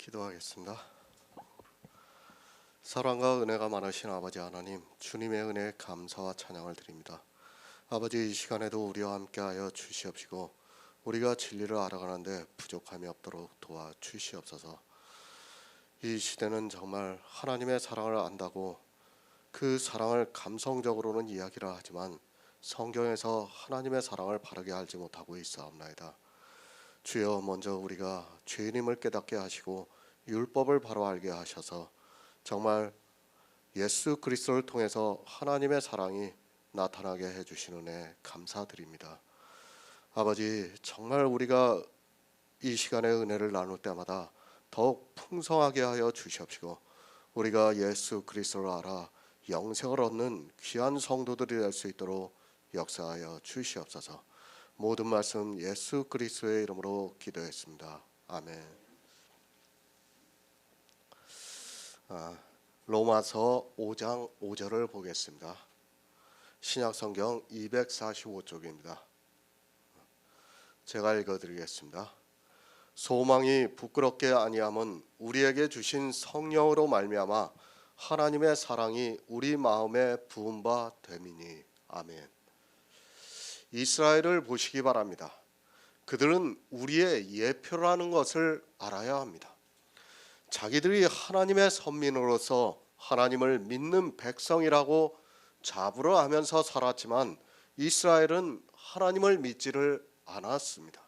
기도하겠습니다. 사랑과 은혜가 많으신 아버지 하나님, 주님의 은혜에 감사와 찬양을 드립니다. 아버지, 이 시간에도 우리와 함께하여 주시옵시고 우리가 진리를 알아가는데 부족함이 없도록 도와주시옵소서. 이 시대는 정말 하나님의 사랑을 안다고 그 사랑을 감성적으로는 이야기를 하지만 성경에서 하나님의 사랑을 바르게 알지 못하고 있사옵나이다. 주여, 먼저 우리가 죄인임을 깨닫게 하시고 율법을 바로 알게 하셔서 정말 예수 그리스도를 통해서 하나님의 사랑이 나타나게 해주시는 은혜 감사드립니다. 아버지, 정말 우리가 이 시간에 은혜를 나눌 때마다 더욱 풍성하게 하여 주시옵시고 우리가 예수 그리스도를 알아 영생을 얻는 귀한 성도들이 될 수 있도록 역사하여 주시옵소서. 모든 말씀 예수 그리스도의 이름으로 기도했습니다. 아멘. 로마서 5장 5절을 보겠습니다. 신약성경 245쪽입니다. 제가 읽어드리겠습니다. 소망이 부끄럽게 아니함은 우리에게 주신 성령으로 말미암아 하나님의 사랑이 우리 마음에 부은 바 됨이니. 아멘. 이스라엘을 보시기 바랍니다. 그들은 우리의 예표라는 것을 알아야 합니다. 자기들이 하나님의 선민으로서 하나님을 믿는 백성이라고 자부를 하면서 살았지만 이스라엘은 하나님을 믿지를 않았습니다.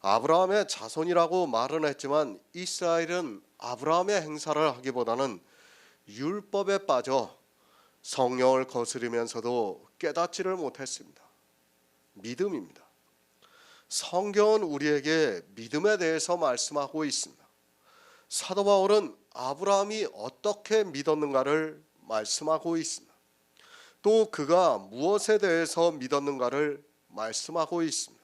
아브라함의 자손이라고 말은 했지만 이스라엘은 아브라함의 행사를 하기보다는 율법에 빠져 성령을 거스르면서도 깨닫지를 못했습니다. 믿음입니다. 성경은 우리에게 믿음에 대해서 말씀하고 있습니다. 사도 바울은 아브라함이 어떻게 믿었는가를 말씀하고 있습니다. 또 그가 무엇에 대해서 믿었는가를 말씀하고 있습니다.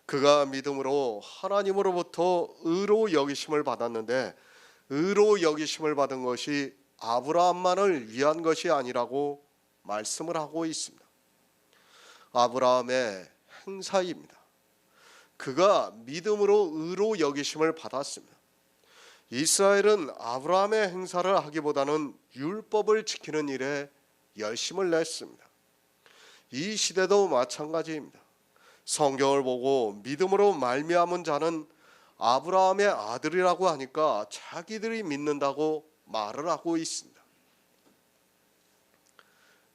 그가 믿음으로 하나님으로부터 의로 여기심을 받았는데 의로 여기심을 받은 것이 아브라함만을 위한 것이 아니라고 말씀을 하고 있습니다. 아브라함의 행사입니다. 그가 믿음으로 의로 여기심을 받았습니다. 이스라엘은 아브라함의 행사를 하기보다는 율법을 지키는 일에 열심을 냈습니다. 이 시대도 마찬가지입니다. 성경을 보고 믿음으로 말미암은 자는 아브라함의 아들이라고 하니까 자기들이 믿는다고 말을 하고 있습니다.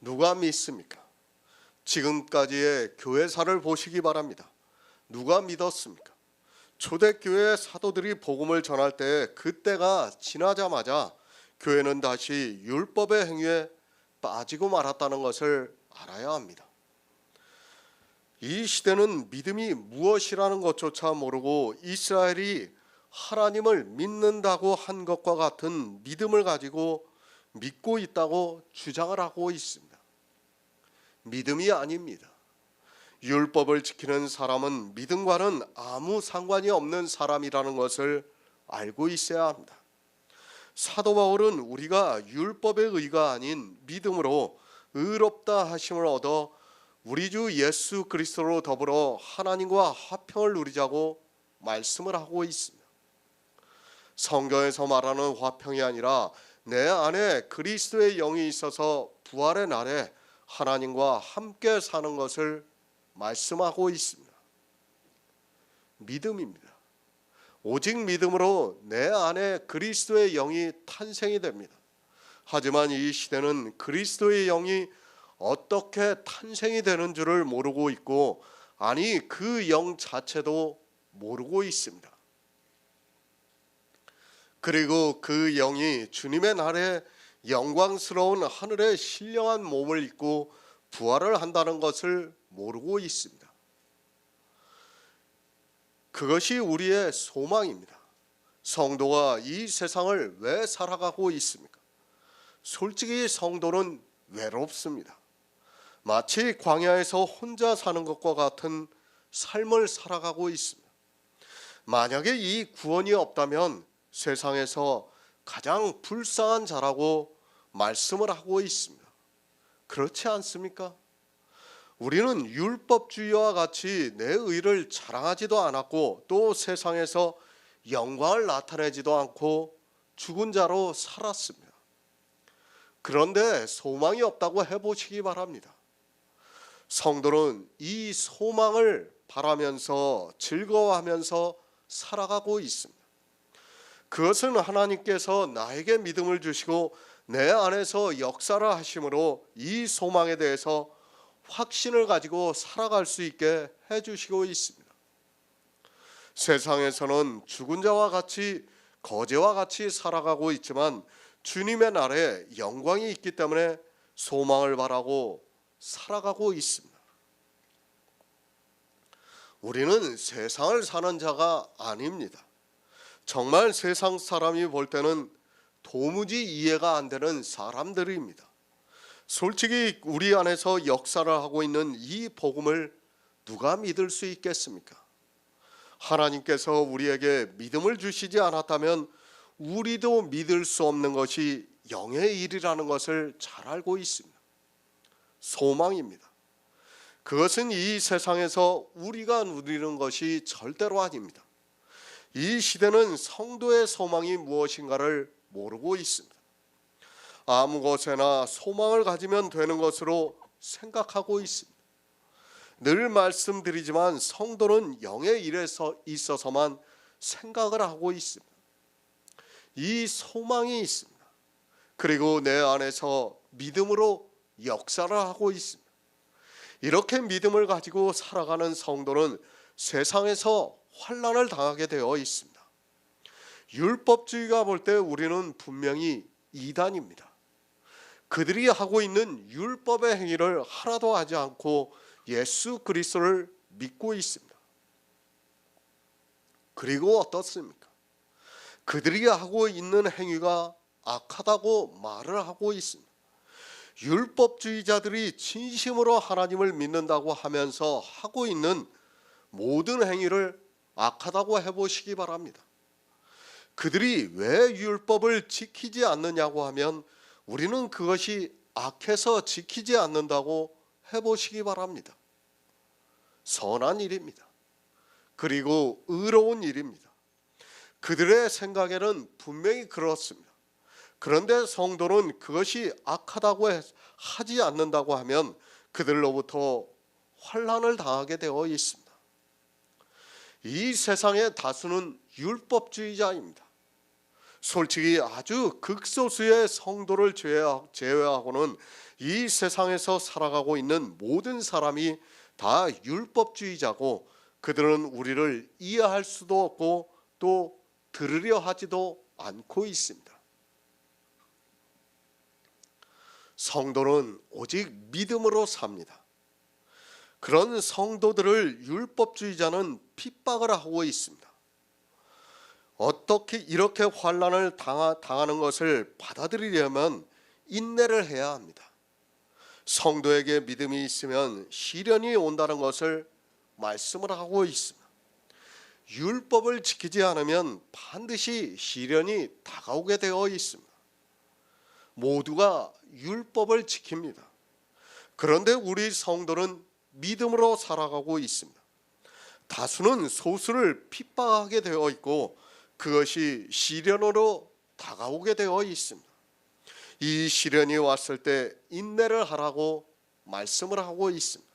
누가 믿습니까? 지금까지의 교회사를 보시기 바랍니다. 누가 믿었습니까? 초대교회 사도들이 복음을 전할 때 그때가 지나자마자 교회는 다시 율법의 행위에 빠지고 말았다는 것을 알아야 합니다. 이 시대는 믿음이 무엇이라는 것조차 모르고 이스라엘이 하나님을 믿는다고 한 것과 같은 믿음을 가지고 믿고 있다고 주장을 하고 있습니다. 믿음이 아닙니다. 율법을 지키는 사람은 믿음과는 아무 상관이 없는 사람이라는 것을 알고 있어야 합니다. 사도 바울은 우리가 율법의 의가 아닌 믿음으로 의롭다 하심을 얻어 우리 주 예수 그리스도로 더불어 하나님과 화평을 누리자고 말씀을 하고 있습니다. 성경에서 말하는 화평이 아니라 내 안에 그리스도의 영이 있어서 부활의 날에 하나님과 함께 사는 것을 말씀하고 있습니다. 믿음입니다. 오직 믿음으로 내 안에 그리스도의 영이 탄생이 됩니다. 하지만 이 시대는 그리스도의 영이 어떻게 탄생이 되는 줄을 모르고 있고, 아니 그 영 자체도 모르고 있습니다. 그리고 그 영이 주님의 날에 영광스러운 하늘의 신령한 몸을 입고 부활을 한다는 것을 모르고 있습니다. 그것이 우리의 소망입니다. 성도가 이 세상을 왜 살아가고 있습니까? 솔직히 성도는 외롭습니다. 마치 광야에서 혼자 사는 것과 같은 삶을 살아가고 있습니다. 만약에 이 구원이 없다면 세상에서 가장 불쌍한 자라고 말씀을 하고 있습니다. 그렇지 않습니까? 우리는 율법주의와 같이 내 의를 자랑하지도 않았고 또 세상에서 영광을 나타내지도 않고 죽은 자로 살았습니다. 그런데 소망이 없다고 해보시기 바랍니다. 성도는 이 소망을 바라면서 즐거워하면서 살아가고 있습니다. 그것은 하나님께서 나에게 믿음을 주시고 내 안에서 역사를 하심으로 이 소망에 대해서 확신을 가지고 살아갈 수 있게 해주시고 있습니다. 세상에서는 죽은 자와 같이 거제와 같이 살아가고 있지만 주님의 날에 영광이 있기 때문에 소망을 바라고 살아가고 있습니다. 우리는 세상을 사는 자가 아닙니다. 정말 세상 사람이 볼 때는 도무지 이해가 안 되는 사람들입니다. 솔직히 우리 안에서 역사를 하고 있는 이 복음을 누가 믿을 수 있겠습니까? 하나님께서 우리에게 믿음을 주시지 않았다면 우리도 믿을 수 없는 것이 영의 일이라는 것을 잘 알고 있습니다. 소망입니다. 그것은 이 세상에서 우리가 누리는 것이 절대로 아닙니다. 이 시대는 성도의 소망이 무엇인가를 모르고 있습니다. 아무 것에나 소망을 가지면 되는 것으로 생각하고 있습니다. 늘 말씀드리지만 성도는 영의 일에 있어서만 생각을 하고 있습니다. 이 소망이 있습니다. 그리고 내 안에서 믿음으로 역사를 하고 있습니다. 이렇게 믿음을 가지고 살아가는 성도는 세상에서 환난을 당하게 되어 있습니다. 율법주의가 볼 때 우리는 분명히 이단입니다. 그들이 하고 있는 율법의 행위를 하나도 하지 않고 예수 그리스도를 믿고 있습니다. 그리고 어떻습니까? 그들이 하고 있는 행위가 악하다고 말을 하고 있습니다. 율법주의자들이 진심으로 하나님을 믿는다고 하면서 하고 있는 모든 행위를 악하다고 해보시기 바랍니다. 그들이 왜 율법을 지키지 않느냐고 하면 우리는 그것이 악해서 지키지 않는다고 해보시기 바랍니다. 선한 일입니다. 그리고 의로운 일입니다. 그들의 생각에는 분명히 그렇습니다. 그런데 성도는 그것이 악하다고 하지 않는다고 하면 그들로부터 환난을 당하게 되어 있습니다. 이 세상의 다수는 율법주의자입니다. 솔직히 아주 극소수의 성도를 제외하고는 이 세상에서 살아가고 있는 모든 사람이 다 율법주의자고 그들은 우리를 이해할 수도 없고 또 들으려 하지도 않고 있습니다. 성도는 오직 믿음으로 삽니다. 그런 성도들을 율법주의자는 핍박을 하고 있습니다. 어떻게 이렇게 환난을 당하는 것을 받아들이려면 인내를 해야 합니다. 성도에게 믿음이 있으면 시련이 온다는 것을 말씀을 하고 있습니다. 율법을 지키지 않으면 반드시 시련이 다가오게 되어 있습니다. 모두가 율법을 지킵니다. 그런데 우리 성도는 믿음으로 살아가고 있습니다. 다수는 소수를 핍박하게 되어 있고 그것이 시련으로 다가오게 되어 있습니다. 이 시련이 왔을 때 인내를 하라고 말씀을 하고 있습니다.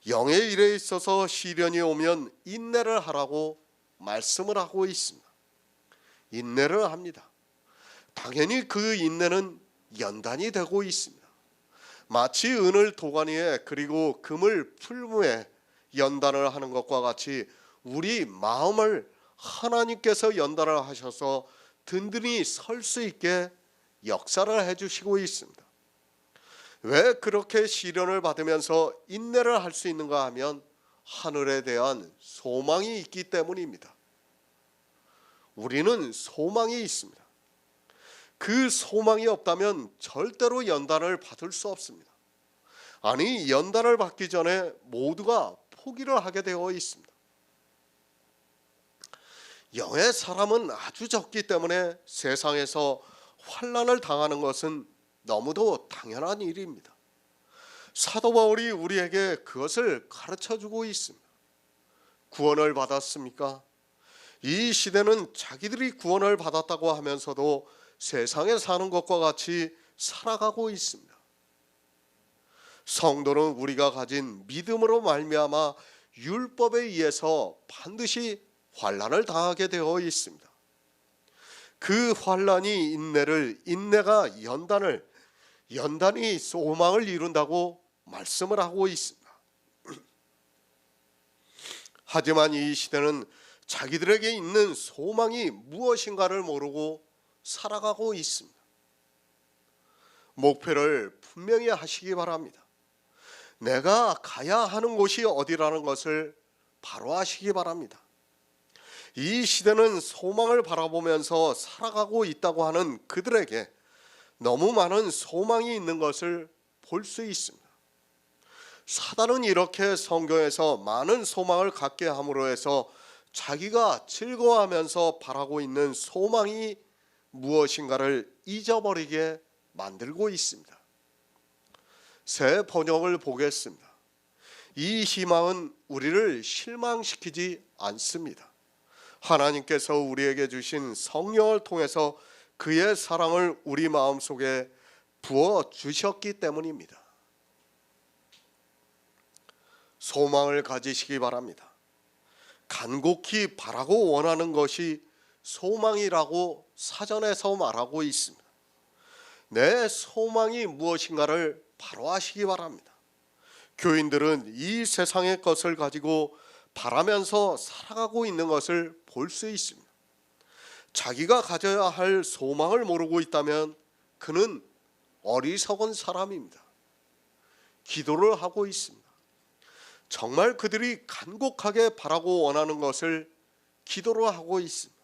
영의 일에 있어서 시련이 오면 인내를 하라고 말씀을 하고 있습니다. 인내를 합니다. 당연히 그 인내는 연단이 되고 있습니다. 마치 은을 도가니에 그리고 금을 풀무에 연단을 하는 것과 같이 우리 마음을 하나님께서 연단을 하셔서 든든히 설 수 있게 역사를 해주시고 있습니다. 왜 그렇게 시련을 받으면서 인내를 할 수 있는가 하면 하늘에 대한 소망이 있기 때문입니다. 우리는 소망이 있습니다. 그 소망이 없다면 절대로 연단을 받을 수 없습니다. 아니, 연단을 받기 전에 모두가 포기를 하게 되어 있습니다. 영의 사람은 아주 적기 때문에 세상에서 환난을 당하는 것은 너무도 당연한 일입니다. 사도 바울이 우리에게 그것을 가르쳐주고 있습니다. 구원을 받았습니까? 이 시대는 자기들이 구원을 받았다고 하면서도 세상에 사는 것과 같이 살아가고 있습니다. 성도는 우리가 가진 믿음으로 말미암아 율법에 의해서 반드시 환난을 당하게 되어 있습니다. 그 환난이 인내를, 인내가 연단을, 연단이 소망을 이룬다고 말씀을 하고 있습니다. 하지만 이 시대는 자기들에게 있는 소망이 무엇인가를 모르고 살아가고 있습니다. 목표를 분명히 하시기 바랍니다. 내가 가야 하는 곳이 어디라는 것을 바로 아시기 바랍니다. 이 시대는 소망을 바라보면서 살아가고 있다고 하는 그들에게 너무 많은 소망이 있는 것을 볼 수 있습니다. 사단은 이렇게 성경에서 많은 소망을 갖게 함으로 해서 자기가 즐거워하면서 바라고 있는 소망이 무엇인가를 잊어버리게 만들고 있습니다. 새 번역을 보겠습니다. 이 희망은 우리를 실망시키지 않습니다. 하나님께서 우리에게 주신 성령을 통해서 그의 사랑을 우리 마음속에 부어 주셨기 때문입니다. 소망을 가지시기 바랍니다. 간곡히 바라고 원하는 것이 소망이라고 사전에서 말하고 있습니다. 내 소망이 무엇인가를 바로 아시기 바랍니다. 교인들은 이 세상의 것을 가지고 바라면서 살아가고 있는 것을 볼 수 있습니다. 자기가 가져야 할 소망을 모르고 있다면 그는 어리석은 사람입니다. 기도를 하고 있습니다. 정말 그들이 간곡하게 바라고 원하는 것을 기도로 하고 있습니다.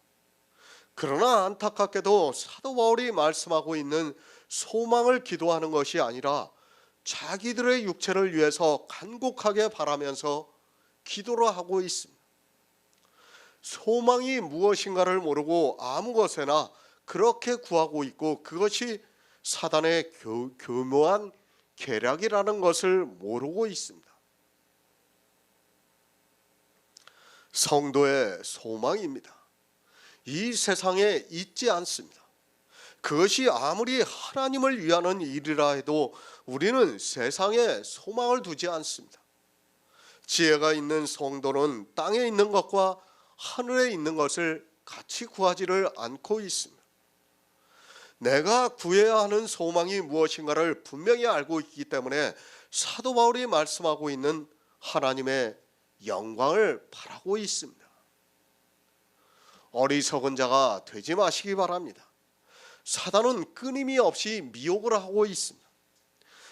그러나 안타깝게도 사도 바울이 말씀하고 있는 소망을 기도하는 것이 아니라 자기들의 육체를 위해서 간곡하게 바라면서 기도를 하고 있습니다. 소망이 무엇인가를 모르고 아무 것에나 그렇게 구하고 있고 그것이 사단의 교묘한 계략이라는 것을 모르고 있습니다. 성도의 소망입니다. 이 세상에 있지 않습니다. 그것이 아무리 하나님을 위하는 일이라 해도 우리는 세상에 소망을 두지 않습니다. 지혜가 있는 성도는 땅에 있는 것과 하늘에 있는 것을 같이 구하지를 않고 있습니다. 내가 구해야 하는 소망이 무엇인가를 분명히 알고 있기 때문에 사도 바울이 말씀하고 있는 하나님의 영광을 바라고 있습니다. 어리석은 자가 되지 마시기 바랍니다. 사단은 끊임없이 미혹을 하고 있습니다.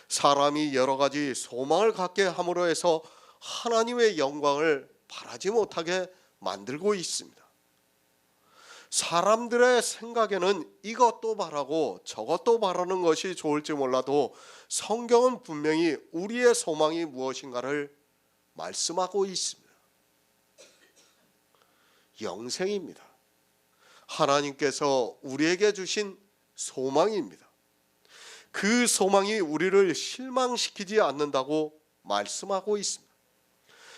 사람이 여러 가지 소망을 갖게 함으로 해서 하나님의 영광을 바라지 못하게 만들고 있습니다. 사람들의 생각에는 이것도 바라고 저것도 바라는 것이 좋을지 몰라도 성경은 분명히 우리의 소망이 무엇인가를 말씀하고 있습니다. 영생입니다. 하나님께서 우리에게 주신 소망입니다. 그 소망이 우리를 실망시키지 않는다고 말씀하고 있습니다.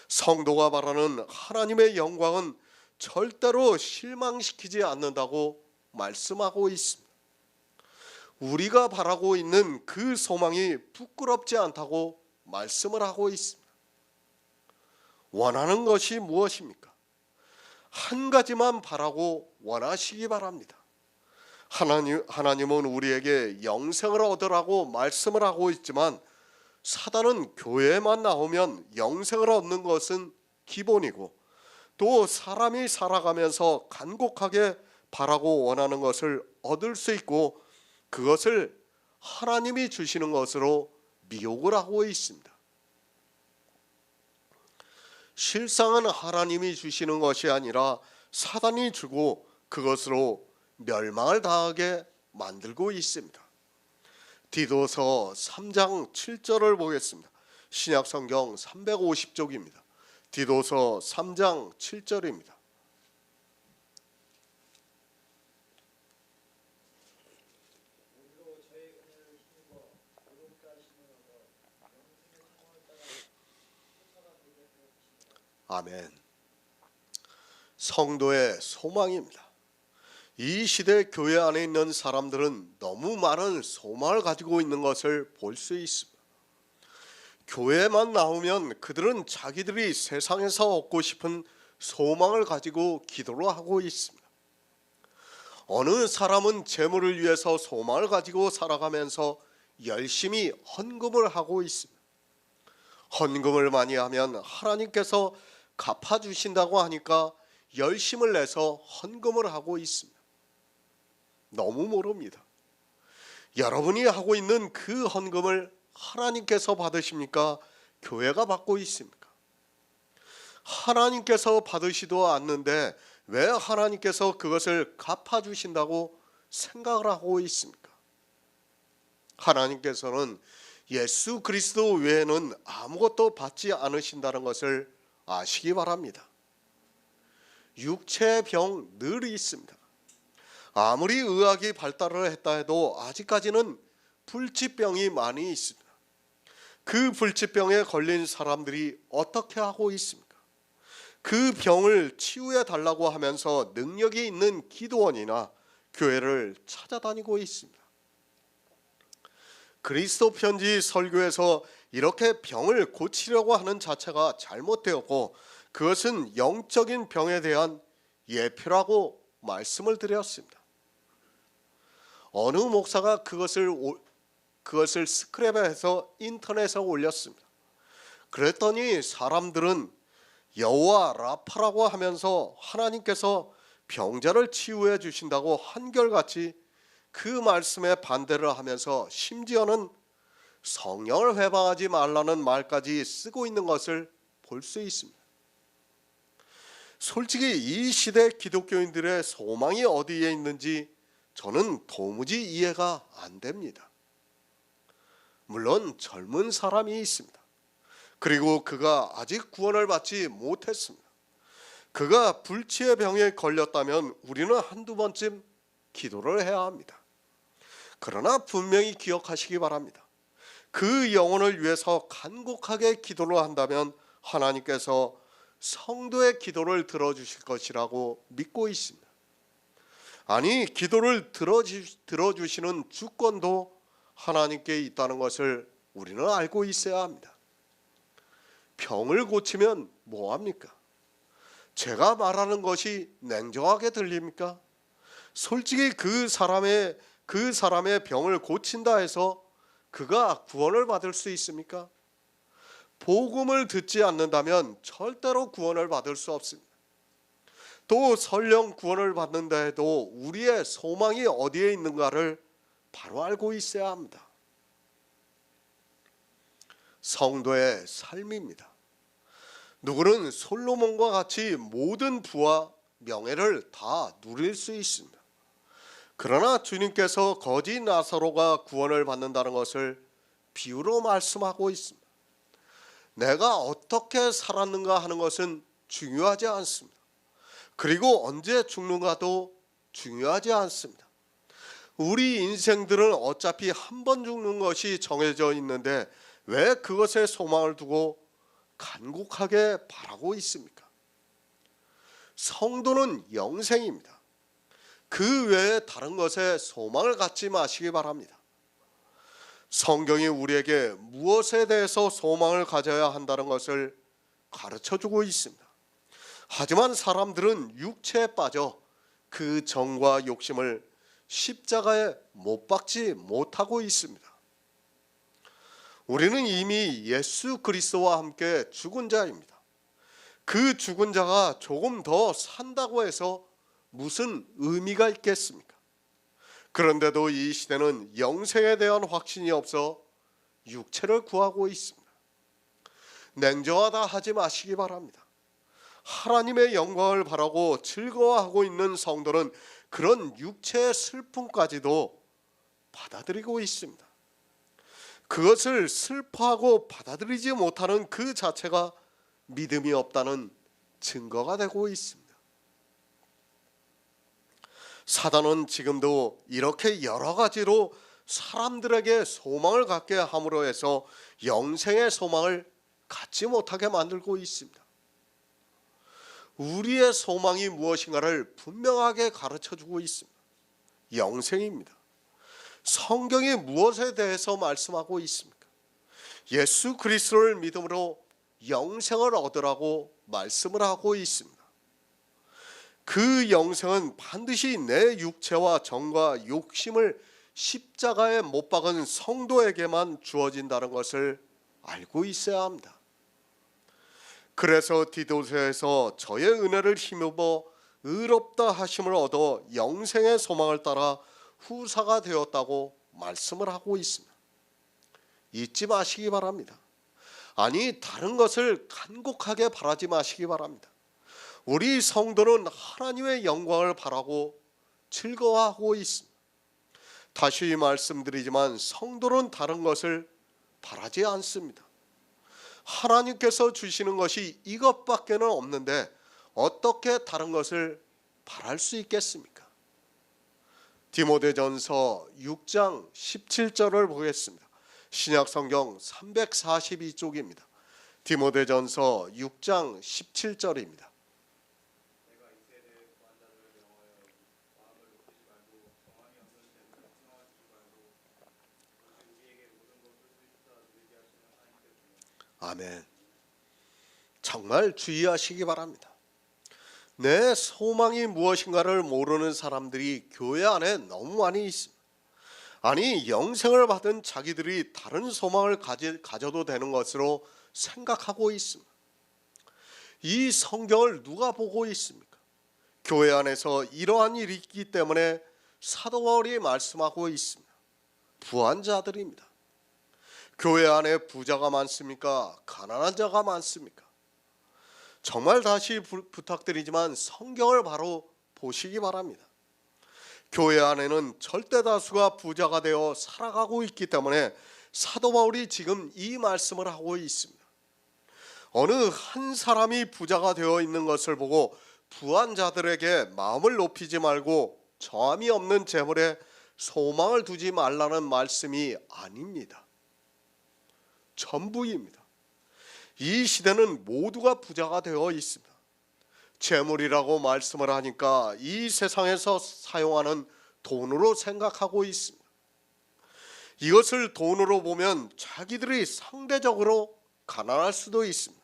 성도가 바라는 하나님의 영광은 절대로 실망시키지 않는다고 말씀하고 있습니다. 우리가 바라고 있는 그 소망이 부끄럽지 않다고 말씀을 하고 있습니다. 원하는 것이 무엇입니까? 한 가지만 바라고 원하시기 바랍니다. 하나님은 우리에게 영생을 얻으라고 말씀을 하고 있지만 사단은 교회에만 나오면 영생을 얻는 것은 기본이고 또 사람이 살아가면서 간곡하게 바라고 원하는 것을 얻을 수 있고 그것을 하나님이 주시는 것으로 미혹을 하고 있습니다. 실상은 하나님이 주시는 것이 아니라 사단이 주고 그것으로 멸망을 당하게 만들고 있습니다. 디도서 3장 7절을 보겠습니다. 신약성경 350쪽입니다. 디도서 3장 7절입니다. 아멘. 성도의 소망입니다. 이 시대 교회 안에 있는 사람들은 너무 많은 소망을 가지고 있는 것을 볼 수 있습니다. 교회만 나오면 그들은 자기들이 세상에서 얻고 싶은 소망을 가지고 기도를 하고 있습니다. 어느 사람은 재물을 위해서 소망을 가지고 살아가면서 열심히 헌금을 하고 있습니다. 헌금을 많이 하면 하나님께서 갚아주신다고 하니까 열심을 내서 헌금을 하고 있습니다. 너무 모릅니다. 여러분이 하고 있는 그 헌금을 하나님께서 받으십니까? 교회가 받고 있습니까? 하나님께서 받으시도 않는데 왜 하나님께서 그것을 갚아주신다고 생각을 하고 있습니까? 하나님께서는 예수 그리스도 외에는 아무것도 받지 않으신다는 것을 아시기 바랍니다. 육체의 병 늘 있습니다. 아무리 의학이 발달을 했다 해도 아직까지는 불치병이 많이 있습니다. 그 불치병에 걸린 사람들이 어떻게 하고 있습니까? 그 병을 치유해 달라고 하면서 능력이 있는 기도원이나 교회를 찾아다니고 있습니다. 그리스도 편지 설교에서 이렇게 병을 고치려고 하는 자체가 잘못되었고 그것은 영적인 병에 대한 예표라고 말씀을 드렸습니다. 어느 목사가 그것을 스크랩해서 인터넷에 올렸습니다. 그랬더니 사람들은 여호와 라파라고 하면서 하나님께서 병자를 치유해 주신다고 한결같이 그 말씀에 반대를 하면서 심지어는 성령을 회방하지 말라는 말까지 쓰고 있는 것을 볼 수 있습니다. 솔직히 이 시대 기독교인들의 소망이 어디에 있는지 저는 도무지 이해가 안 됩니다. 물론 젊은 사람이 있습니다. 그리고 그가 아직 구원을 받지 못했습니다. 그가 불치의 병에 걸렸다면 우리는 한두 번쯤 기도를 해야 합니다. 그러나 분명히 기억하시기 바랍니다. 그 영혼을 위해서 간곡하게 기도를 한다면 하나님께서 성도의 기도를 들어주실 것이라고 믿고 있습니다. 아니, 기도를 들어주시는 주권도 하나님께 있다는 것을 우리는 알고 있어야 합니다. 병을 고치면 뭐합니까? 제가 말하는 것이 냉정하게 들립니까? 솔직히 그 사람의 병을 고친다 해서 그가 구원을 받을 수 있습니까? 복음을 듣지 않는다면 절대로 구원을 받을 수 없습니다. 또 설령 구원을 받는다 해도 우리의 소망이 어디에 있는가를 바로 알고 있어야 합니다. 성도의 삶입니다. 누구는 솔로몬과 같이 모든 부와 명예를 다 누릴 수 있습니다. 그러나 주님께서 거지 나사로가 구원을 받는다는 것을 비유로 말씀하고 있습니다. 내가 어떻게 살았는가 하는 것은 중요하지 않습니다. 그리고 언제 죽는가도 중요하지 않습니다. 우리 인생들은 어차피 한 번 죽는 것이 정해져 있는데 왜 그것에 소망을 두고 간곡하게 바라고 있습니까? 성도는 영생입니다. 그 외에 다른 것에 소망을 갖지 마시기 바랍니다. 성경이 우리에게 무엇에 대해서 소망을 가져야 한다는 것을 가르쳐주고 있습니다. 하지만 사람들은 육체에 빠져 그 정과 욕심을 십자가에 못 박지 못하고 있습니다. 우리는 이미 예수 그리스도와 함께 죽은 자입니다. 그 죽은 자가 조금 더 산다고 해서 무슨 의미가 있겠습니까? 그런데도 이 시대는 영생에 대한 확신이 없어 육체를 구하고 있습니다. 냉정하다 하지 마시기 바랍니다. 하나님의 영광을 바라고 즐거워하고 있는 성도는 그런 육체의 슬픔까지도 받아들이고 있습니다. 그것을 슬퍼하고 받아들이지 못하는 그 자체가 믿음이 없다는 증거가 되고 있습니다. 사단은 지금도 이렇게 여러 가지로 사람들에게 소망을 갖게 함으로 해서 영생의 소망을 갖지 못하게 만들고 있습니다. 우리의 소망이 무엇인가를 분명하게 가르쳐주고 있습니다. 영생입니다. 성경이 무엇에 대해서 말씀하고 있습니까? 예수 그리스도를 믿음으로 영생을 얻으라고 말씀을 하고 있습니다. 그 영생은 반드시 내 육체와 정과 욕심을 십자가에 못 박은 성도에게만 주어진다는 것을 알고 있어야 합니다. 그래서 디도서에서 저의 은혜를 힘입어 의롭다 하심을 얻어 영생의 소망을 따라 후사가 되었다고 말씀을 하고 있습니다. 잊지 마시기 바랍니다. 아니, 다른 것을 간곡하게 바라지 마시기 바랍니다. 우리 성도는 하나님의 영광을 바라고 즐거워하고 있습니다. 다시 말씀드리지만 성도는 다른 것을 바라지 않습니다. 하나님께서 주시는 것이 이것밖에는 없는데 어떻게 다른 것을 바랄 수 있겠습니까? 디모데전서 6장 17절을 보겠습니다. 신약성경 342쪽입니다. 디모데전서 6장 17절입니다. 아멘. 정말 주의하시기 바랍니다. 내 소망이 무엇인가를 모르는 사람들이 교회 안에 너무 많이 있습니다. 아니, 영생을 받은 자기들이 다른 소망을 가져도 되는 것으로 생각하고 있습니다. 이 성경을 누가 보고 있습니까? 교회 안에서 이러한 일이 있기 때문에 사도 바울이 말씀하고 있습니다. 부한 자들입니다. 교회 안에 부자가 많습니까? 가난한 자가 많습니까? 정말 다시 부탁드리지만 성경을 바로 보시기 바랍니다. 교회 안에는 절대 다수가 부자가 되어 살아가고 있기 때문에 사도 바울이 지금 이 말씀을 하고 있습니다. 어느 한 사람이 부자가 되어 있는 것을 보고 부한 자들에게 마음을 높이지 말고 정함이 없는 재물에 소망을 두지 말라는 말씀이 아닙니다. 전부입니다. 이 시대는 모두가 부자가 되어 있습니다. 재물이라고 말씀을 하니까 이 세상에서 사용하는 돈으로 생각하고 있습니다. 이것을 돈으로 보면 자기들이 상대적으로 가난할 수도 있습니다.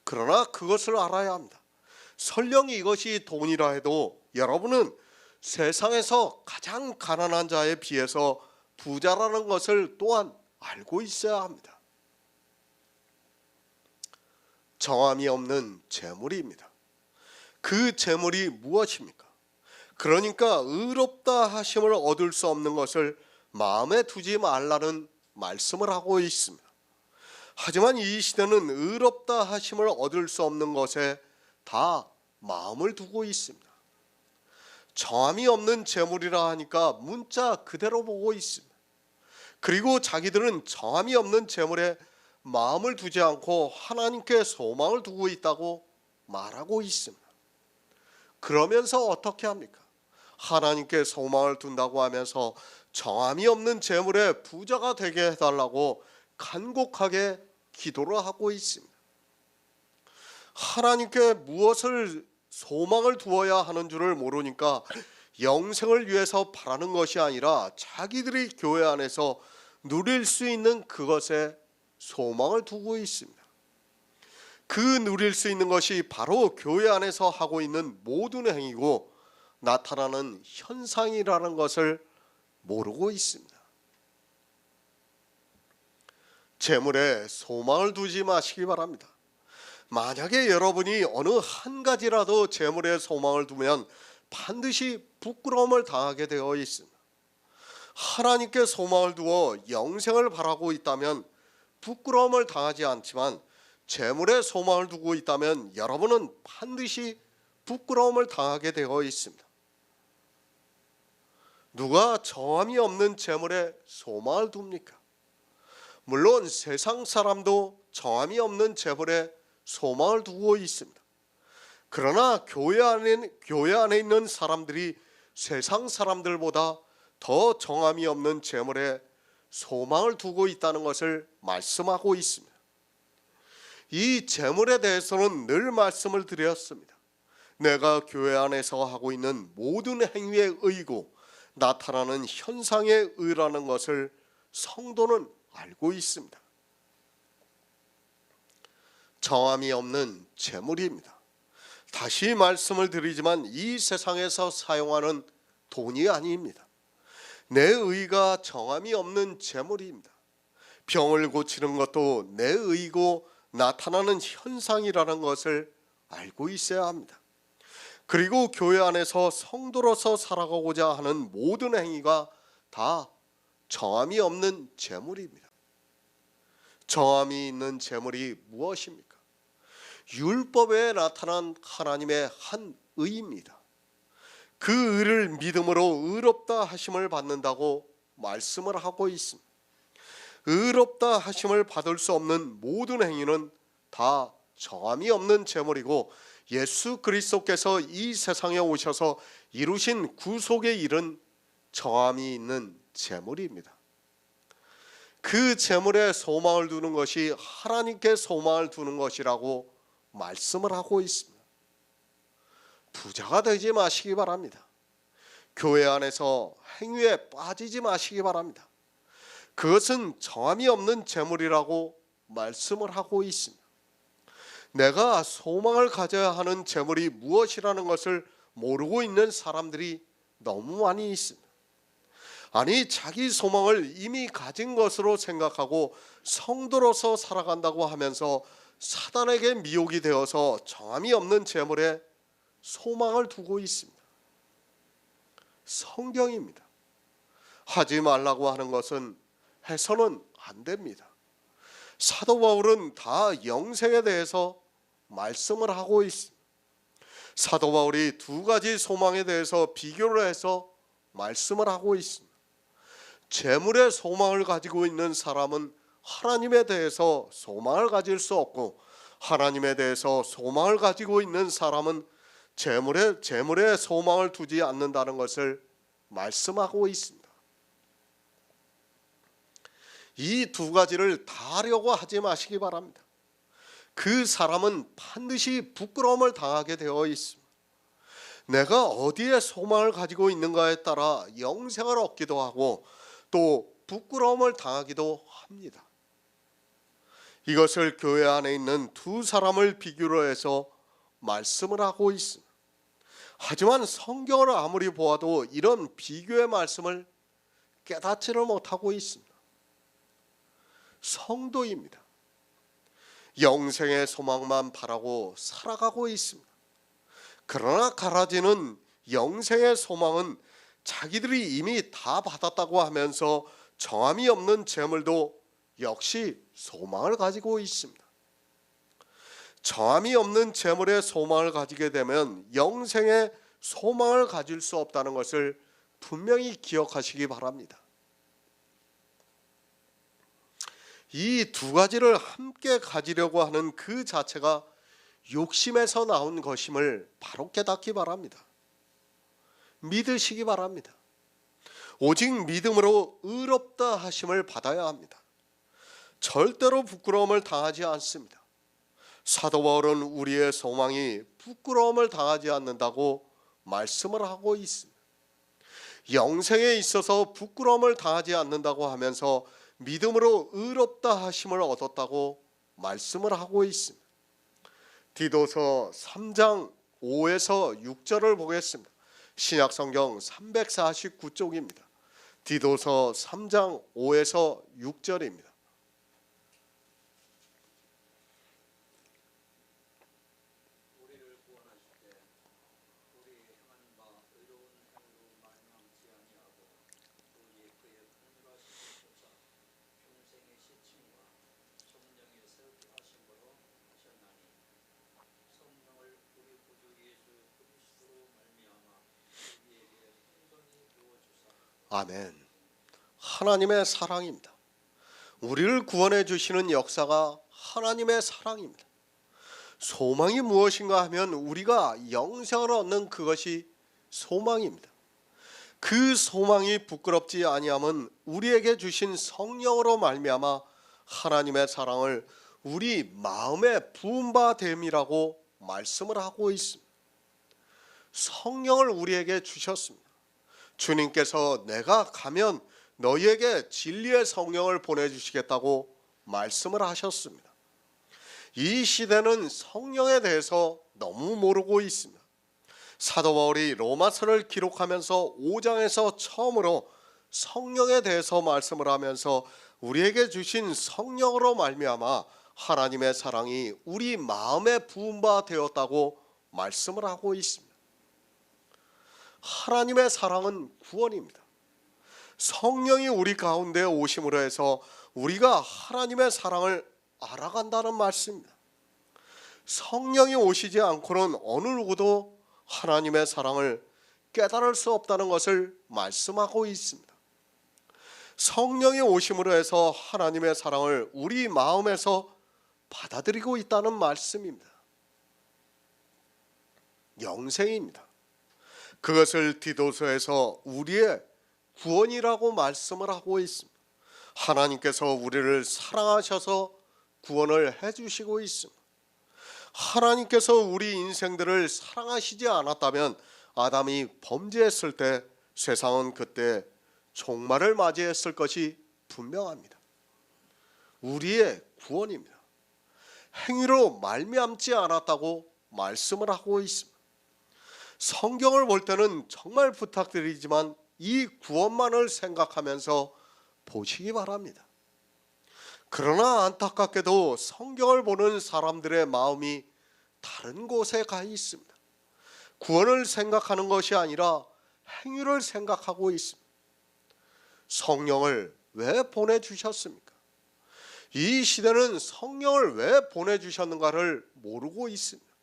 그러나 그것을 알아야 합니다. 설령 이것이 돈이라 해도 여러분은 세상에서 가장 가난한 자에 비해서 부자라는 것을 또한 알고 있어야 합니다. 정함이 없는 재물입니다. 그 재물이 무엇입니까? 그러니까 의롭다 하심을 얻을 수 없는 것을 마음에 두지 말라는 말씀을 하고 있습니다. 하지만 이 시대는 의롭다 하심을 얻을 수 없는 것에 다 마음을 두고 있습니다. 정함이 없는 재물이라 하니까 문자 그대로 보고 있습니다. 그리고 자기들은 정함이 없는 재물에 마음을 두지 않고 하나님께 소망을 두고 있다고 말하고 있습니다. 그러면서 어떻게 합니까? 하나님께 소망을 둔다고 하면서 정함이 없는 재물에 부자가 되게 해달라고 간곡하게 기도를 하고 있습니다. 하나님께 무엇을 소망을 두어야 하는 줄을 모르니까 영생을 위해서 바라는 것이 아니라 자기들이 교회 안에서 누릴 수 있는 그것에 소망을 두고 있습니다. 그 누릴 수 있는 것이 바로 교회 안에서 하고 있는 모든 행위고 나타나는 현상이라는 것을 모르고 있습니다. 재물에 소망을 두지 마시기 바랍니다. 만약에 여러분이 어느 한 가지라도 재물에 소망을 두면 반드시 부끄러움을 당하게 되어 있습니다. 하나님께 소망을 두어 영생을 바라고 있다면 부끄러움을 당하지 않지만 재물에 소망을 두고 있다면 여러분은 반드시 부끄러움을 당하게 되어 있습니다. 누가 정함이 없는 재물에 소망을 둡니까? 물론 세상 사람도 정함이 없는 재물에 소망을 두고 있습니다. 그러나 교회 안에 있는 사람들이 세상 사람들보다 더 정함이 없는 재물에 소망을 두고 있다는 것을 말씀하고 있습니다. 이 재물에 대해서는 늘 말씀을 드렸습니다. 내가 교회 안에서 하고 있는 모든 행위의 의고 나타나는 현상의 의라는 것을 성도는 알고 있습니다. 정함이 없는 재물입니다. 다시 말씀을 드리지만 이 세상에서 사용하는 돈이 아닙니다. 내 의가 정함이 없는 재물입니다. 병을 고치는 것도 내 의고 나타나는 현상이라는 것을 알고 있어야 합니다. 그리고 교회 안에서 성도로서 살아가고자 하는 모든 행위가 다 정함이 없는 재물입니다. 정함이 있는 재물이 무엇입니까? 율법에 나타난 하나님의 한 의입니다. 그 의를 믿음으로 의롭다 하심을 받는다고 말씀을 하고 있습니다. 의롭다 하심을 받을 수 없는 모든 행위는 다 정함이 없는 재물이고 예수 그리스도께서 이 세상에 오셔서 이루신 구속의 일은 정함이 있는 재물입니다. 그 재물에 소망을 두는 것이 하나님께 소망을 두는 것이라고 말씀을 하고 있습니다. 부자가 되지 마시기 바랍니다. 교회 안에서 행위에 빠지지 마시기 바랍니다. 그것은 정함이 없는 재물이라고 말씀을 하고 있습니다. 내가 소망을 가져야 하는 재물이 무엇이라는 것을 모르고 있는 사람들이 너무 많이 있습니다. 아니, 자기 소망을 이미 가진 것으로 생각하고 성도로서 살아간다고 하면서 사단에게 미혹이 되어서 정함이 없는 재물에 소망을 두고 있습니다. 성경입니다. 하지 말라고 하는 것은 해서는 안 됩니다. 사도 바울은 다 영생에 대해서 말씀을 하고 있습니다. 사도 바울이 두 가지 소망에 대해서 비교를 해서 말씀을 하고 있습니다. 재물의 소망을 가지고 있는 사람은 하나님에 대해서 소망을 가질 수 없고, 하나님에 대해서 소망을 가지고 있는 사람은 재물에 소망을 두지 않는다는 것을 말씀하고 있습니다. 이 두 가지를 다 하려고 하지 마시기 바랍니다. 그 사람은 반드시 부끄러움을 당하게 되어 있습니다. 내가 어디에 소망을 가지고 있는가에 따라 영생을 얻기도 하고 또 부끄러움을 당하기도 합니다. 이것을 교회 안에 있는 두 사람을 비교로 해서 말씀을 하고 있습니다. 하지만 성경을 아무리 보아도 이런 비교의 말씀을 깨닫지를 못하고 있습니다. 성도입니다. 영생의 소망만 바라고 살아가고 있습니다. 그러나 가라지는 영생의 소망은 자기들이 이미 다 받았다고 하면서 정함이 없는 재물도 역시 소망을 가지고 있습니다. 정함이 없는 재물에 소망을 가지게 되면 영생의 소망을 가질 수 없다는 것을 분명히 기억하시기 바랍니다. 이 두 가지를 함께 가지려고 하는 그 자체가 욕심에서 나온 것임을 바로 깨닫기 바랍니다. 믿으시기 바랍니다. 오직 믿음으로 의롭다 하심을 받아야 합니다. 절대로 부끄러움을 당하지 않습니다. 사도 바울은 우리의 소망이 부끄러움을 당하지 않는다고 말씀을 하고 있습니다. 영생에 있어서 부끄러움을 당하지 않는다고 하면서 믿음으로 의롭다 하심을 얻었다고 말씀을 하고 있습니다. 디도서 3장 5에서 6절을 보겠습니다. 신약성경 349쪽입니다. 디도서 3장 5에서 6절입니다. 아멘. 하나님의 사랑입니다. 우리를 구원해 주시는 역사가 하나님의 사랑입니다. 소망이 무엇인가 하면 우리가 영생을 얻는 그것이 소망입니다. 그 소망이 부끄럽지 아니함은 우리에게 주신 성령으로 말미암아 하나님의 사랑을 우리 마음에 부은 바 됨이라고 말씀을 하고 있습니다. 성령을 우리에게 주셨습니다. 주님께서 내가 가면 너희에게 진리의 성령을 보내주시겠다고 말씀을 하셨습니다. 이 시대는 성령에 대해서 너무 모르고 있습니다. 사도 바울이 로마서를 기록하면서 5장에서 처음으로 성령에 대해서 말씀을 하면서 우리에게 주신 성령으로 말미암아 하나님의 사랑이 우리 마음에 부은 바 되었다고 말씀을 하고 있습니다. 하나님의 사랑은 구원입니다. 성령이 우리 가운데 오심으로 해서 우리가 하나님의 사랑을 알아간다는 말씀입니다. 성령이 오시지 않고는 어느 누구도 하나님의 사랑을 깨달을 수 없다는 것을 말씀하고 있습니다. 성령이 오심으로 해서 하나님의 사랑을 우리 마음에서 받아들이고 있다는 말씀입니다. 영생입니다. 그것을 디도서에서 우리의 구원이라고 말씀을 하고 있습니다. 하나님께서 우리를 사랑하셔서 구원을 해주시고 있습니다. 하나님께서 우리 인생들을 사랑하시지 않았다면 아담이 범죄했을 때 세상은 그때 종말을 맞이했을 것이 분명합니다. 우리의 구원입니다. 행위로 말미암지 않았다고 말씀을 하고 있습니다. 성경을 볼 때는 정말 부탁드리지만 이 구원만을 생각하면서 보시기 바랍니다. 그러나 안타깝게도 성경을 보는 사람들의 마음이 다른 곳에 가 있습니다. 구원을 생각하는 것이 아니라 행위를 생각하고 있습니다. 성령을 왜 보내주셨습니까? 이 시대는 성령을 왜 보내주셨는가를 모르고 있습니다.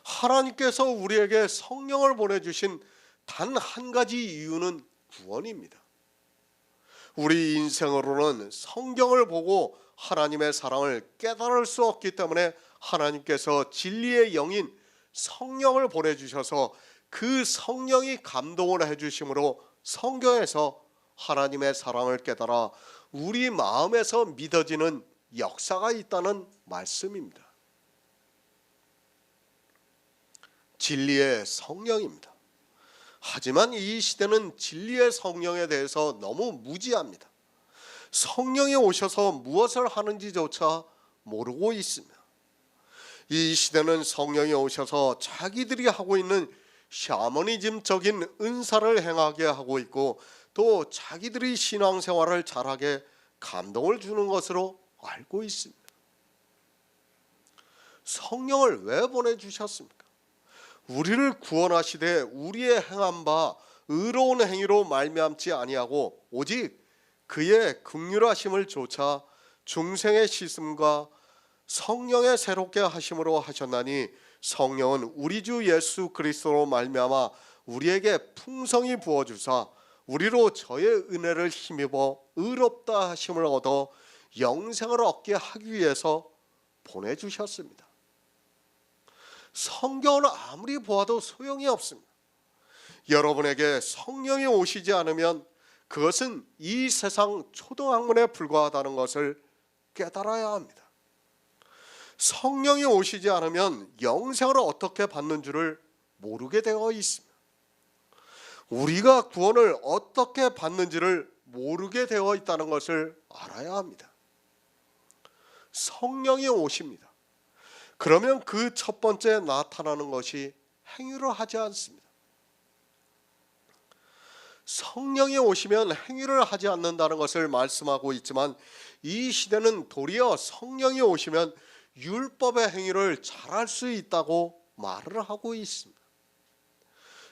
하나님께서 우리에게 성령을 보내주신 단 한 가지 이유는 구원입니다. 우리 인생으로는 성경을 보고 하나님의 사랑을 깨달을 수 없기 때문에 하나님께서 진리의 영인 성령을 보내주셔서 그 성령이 감동을 해주심으로 성경에서 하나님의 사랑을 깨달아 우리 마음에서 믿어지는 역사가 있다는 말씀입니다. 진리의 성령입니다. 하지만 이 시대는 진리의 성령에 대해서 너무 무지합니다. 성령이 오셔서 무엇을 하는지조차 모르고 있습니다. 이 시대는 성령이 오셔서 자기들이 하고 있는 샤머니즘적인 은사를 행하게 하고 있고 또 자기들이 신앙생활을 잘하게 감동을 주는 것으로 알고 있습니다. 성령을 왜 보내주셨습니까? 우리를 구원하시되 우리의 행한 바 의로운 행위로 말미암지 아니하고 오직 그의 긍휼하심을 조차 중생의 씻음과 성령의 새롭게 하심으로 하셨나니 성령은 우리 주 예수 그리스도로 말미암아 우리에게 풍성히 부어주사 우리로 저의 은혜를 힘입어 의롭다 하심을 얻어 영생을 얻게 하기 위해서 보내주셨습니다. 성경을 아무리 보아도 소용이 없습니다. 여러분에게 성령이 오시지 않으면 그것은 이 세상 초등학문에 불과하다는 것을 깨달아야 합니다. 성령이 오시지 않으면 영생을 어떻게 받는 줄을 모르게 되어 있습니다. 우리가 구원을 어떻게 받는지를 모르게 되어 있다는 것을 알아야 합니다. 성령이 오십니다. 그러면 그 첫 번째 나타나는 것이 행위를 하지 않습니다. 성령이 오시면 행위를 하지 않는다는 것을 말씀하고 있지만 이 시대는 도리어 성령이 오시면 율법의 행위를 잘할 수 있다고 말을 하고 있습니다.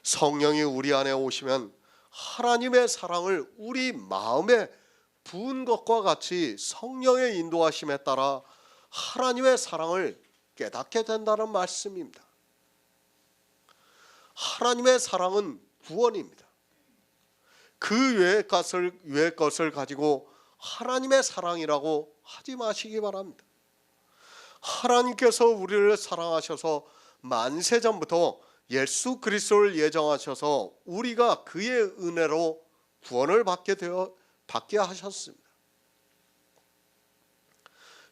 성령이 우리 안에 오시면 하나님의 사랑을 우리 마음에 부은 것과 같이 성령의 인도하심에 따라 하나님의 사랑을 깨닫게 된다는 말씀입니다. 하나님의 사랑은 구원입니다. 그 외의 것을 가지고 하나님의 사랑이라고 하지 마시기 바랍니다. 하나님께서 우리를 사랑하셔서 만세 전부터 예수 그리스도를 예정하셔서 우리가 그의 은혜로 구원을 받게 하셨습니다.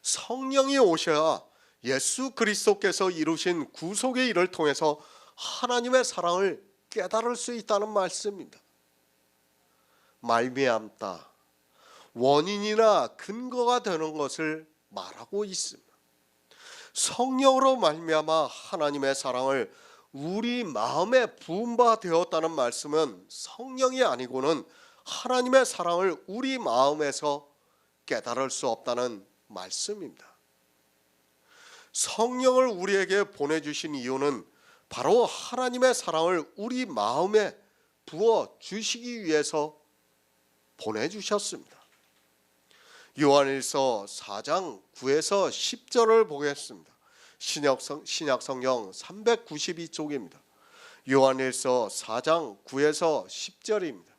성령이 오셔야 예수 그리스도께서 이루신 구속의 일을 통해서 하나님의 사랑을 깨달을 수 있다는 말씀입니다. 말미암다, 원인이나 근거가 되는 것을 말하고 있습니다. 성령으로 말미암아 하나님의 사랑을 우리 마음에 부은 바 되었다는 말씀은 성령이 아니고는 하나님의 사랑을 우리 마음에서 깨달을 수 없다는 말씀입니다. 성령을 우리에게 보내주신 이유는 바로 하나님의 사랑을 우리 마음에 부어 주시기 위해서 보내주셨습니다. 요한일서 4장 9에서 10절을 보겠습니다. 신약성경 392쪽입니다. 요한일서 4장 9에서 10절입니다.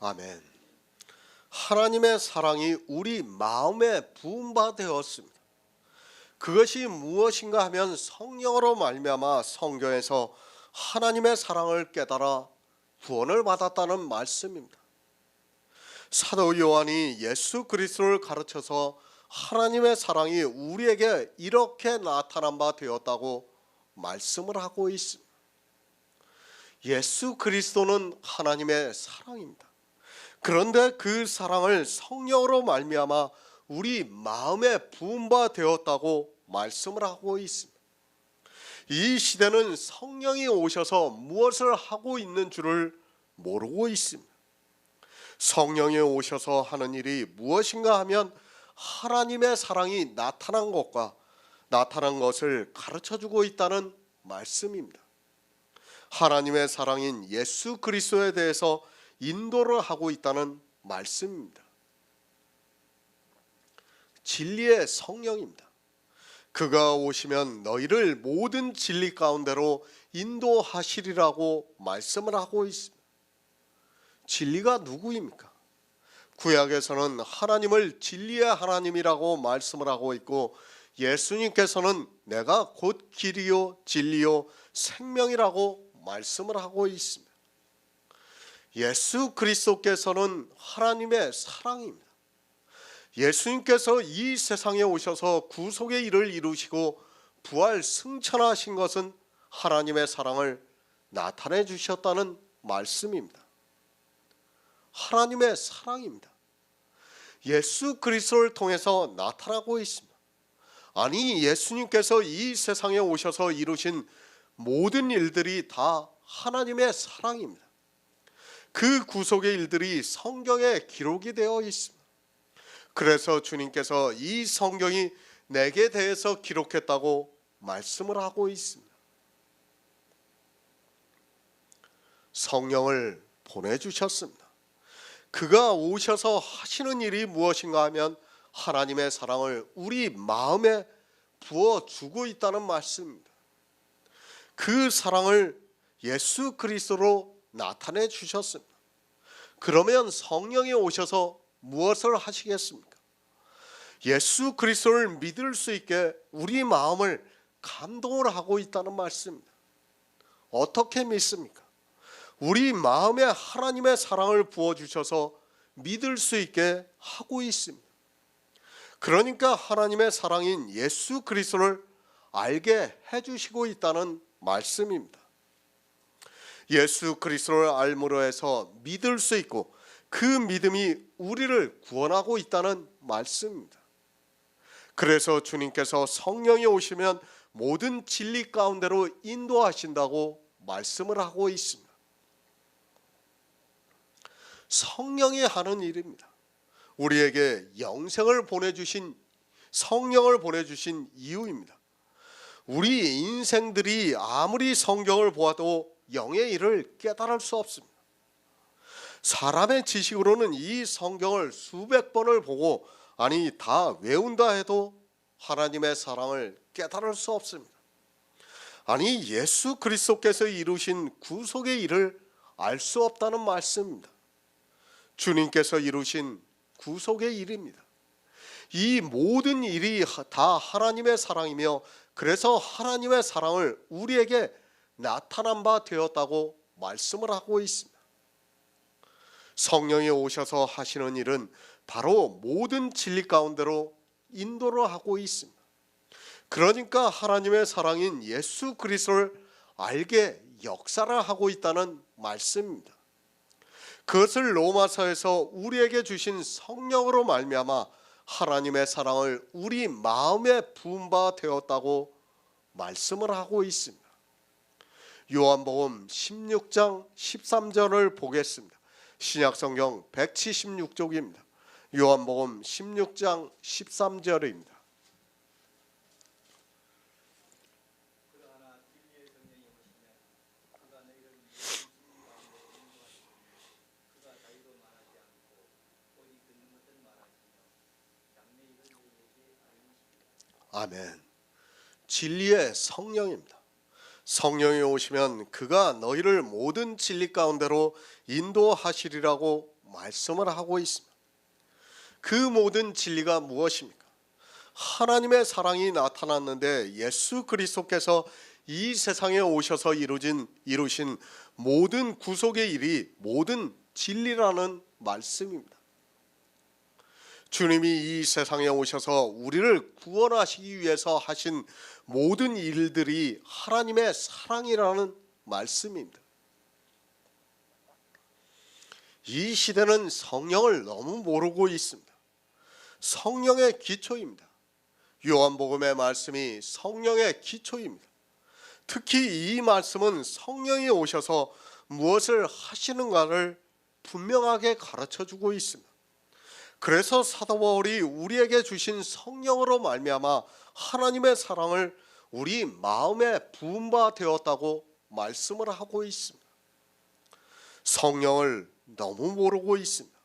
아멘. 하나님의 사랑이 우리 마음에 부은 바 되었습니다. 그것이 무엇인가 하면 성령으로 말미암아 성경에서 하나님의 사랑을 깨달아 구원을 받았다는 말씀입니다. 사도 요한이 예수 그리스도를 가르쳐서 하나님의 사랑이 우리에게 이렇게 나타난 바 되었다고 말씀을 하고 있습니다. 예수 그리스도는 하나님의 사랑입니다. 그런데 그 사랑을 성령으로 말미암아 우리 마음에 부은 바 되었다고 말씀을 하고 있습니다. 이 시대는 성령이 오셔서 무엇을 하고 있는 줄을 모르고 있습니다. 성령이 오셔서 하는 일이 무엇인가 하면 하나님의 사랑이 나타난 것과 나타난 것을 가르쳐주고 있다는 말씀입니다. 하나님의 사랑인 예수 그리스도에 대해서 인도를 하고 있다는 말씀입니다. 진리의 성령입니다. 그가 오시면 너희를 모든 진리 가운데로 인도하시리라고 말씀을 하고 있습니다. 진리가 누구입니까? 구약에서는 하나님을 진리의 하나님이라고 말씀을 하고 있고, 예수님께서는 내가 곧 길이요 진리요 생명이라고 말씀을 하고 있습니다. 예수 그리스도께서는 하나님의 사랑입니다. 예수님께서 이 세상에 오셔서 구속의 일을 이루시고 부활 승천하신 것은 하나님의 사랑을 나타내 주셨다는 말씀입니다. 하나님의 사랑입니다. 예수 그리스도를 통해서 나타나고 있습니다. 아니, 예수님께서 이 세상에 오셔서 이루신 모든 일들이 다 하나님의 사랑입니다. 그 구속의 일들이 성경에 기록이 되어 있습니다. 그래서 주님께서 이 성경이 내게 대해서 기록했다고 말씀을 하고 있습니다. 성령을 보내주셨습니다. 그가 오셔서 하시는 일이 무엇인가 하면 하나님의 사랑을 우리 마음에 부어주고 있다는 말씀입니다. 그 사랑을 예수 그리스도로 나타내 주셨습니다. 그러면 성령이 오셔서 무엇을 하시겠습니까? 예수 그리스도를 믿을 수 있게 우리 마음을 감동을 하고 있다는 말씀입니다. 어떻게 믿습니까? 우리 마음에 하나님의 사랑을 부어주셔서 믿을 수 있게 하고 있습니다. 그러니까 하나님의 사랑인 예수 그리스도를 알게 해주시고 있다는 말씀입니다. 예수 그리스도를 알므로 해서 믿을 수 있고 그 믿음이 우리를 구원하고 있다는 말씀입니다. 그래서 주님께서 성령이 오시면 모든 진리 가운데로 인도하신다고 말씀을 하고 있습니다. 성령이 하는 일입니다. 우리에게 영생을 보내주신, 성령을 보내주신 이유입니다. 우리 인생들이 아무리 성경을 보아도 영의 일을 깨달을 수 없습니다. 사람의 지식으로는 이 성경을 수백 번을 보고 아니 다 외운다 해도 하나님의 사랑을 깨달을 수 없습니다. 아니 예수 그리스도께서 이루신 구속의 일을 알 수 없다는 말씀입니다. 주님께서 이루신 구속의 일입니다. 이 모든 일이 다 하나님의 사랑이며 그래서 하나님의 사랑을 우리에게 나타난 바 되었다고 말씀을 하고 있습니다. 성령이 오셔서 하시는 일은 바로 모든 진리 가운데로 인도를 하고 있습니다. 그러니까 하나님의 사랑인 예수 그리스도를 알게 역사를 하고 있다는 말씀입니다. 그것을 로마서에서 우리에게 주신 성령으로 말미암아 하나님의 사랑을 우리 마음에 부은 바 되었다고 말씀을 하고 있습니다. 요한복음 16장 13절을 보겠습니다. 신약성경 176쪽입니다. 요한복음 16장 13절입니다. 아멘. 진리의 성령입니다. 성령이 오시면 그가 너희를 모든 진리 가운데로 인도하시리라고 말씀을 하고 있습니다. 그 모든 진리가 무엇입니까? 하나님의 사랑이 나타났는데 예수 그리스도께서 이 세상에 오셔서 이루신 모든 구속의 일이 모든 진리라는 말씀입니다. 주님이 이 세상에 오셔서 우리를 구원하시기 위해서 하신 모든 일들이 하나님의 사랑이라는 말씀입니다. 이 시대는 성령을 너무 모르고 있습니다. 성령의 기초입니다. 요한복음의 말씀이 성령의 기초입니다. 특히 이 말씀은 성령이 오셔서 무엇을 하시는가를 분명하게 가르쳐주고 있습니다. 그래서 사도 바울이 우리에게 주신 성령으로 말미암아 하나님의 사랑을 우리 마음에 부은 바 되었다고 말씀을 하고 있습니다. 성령을 너무 모르고 있습니다.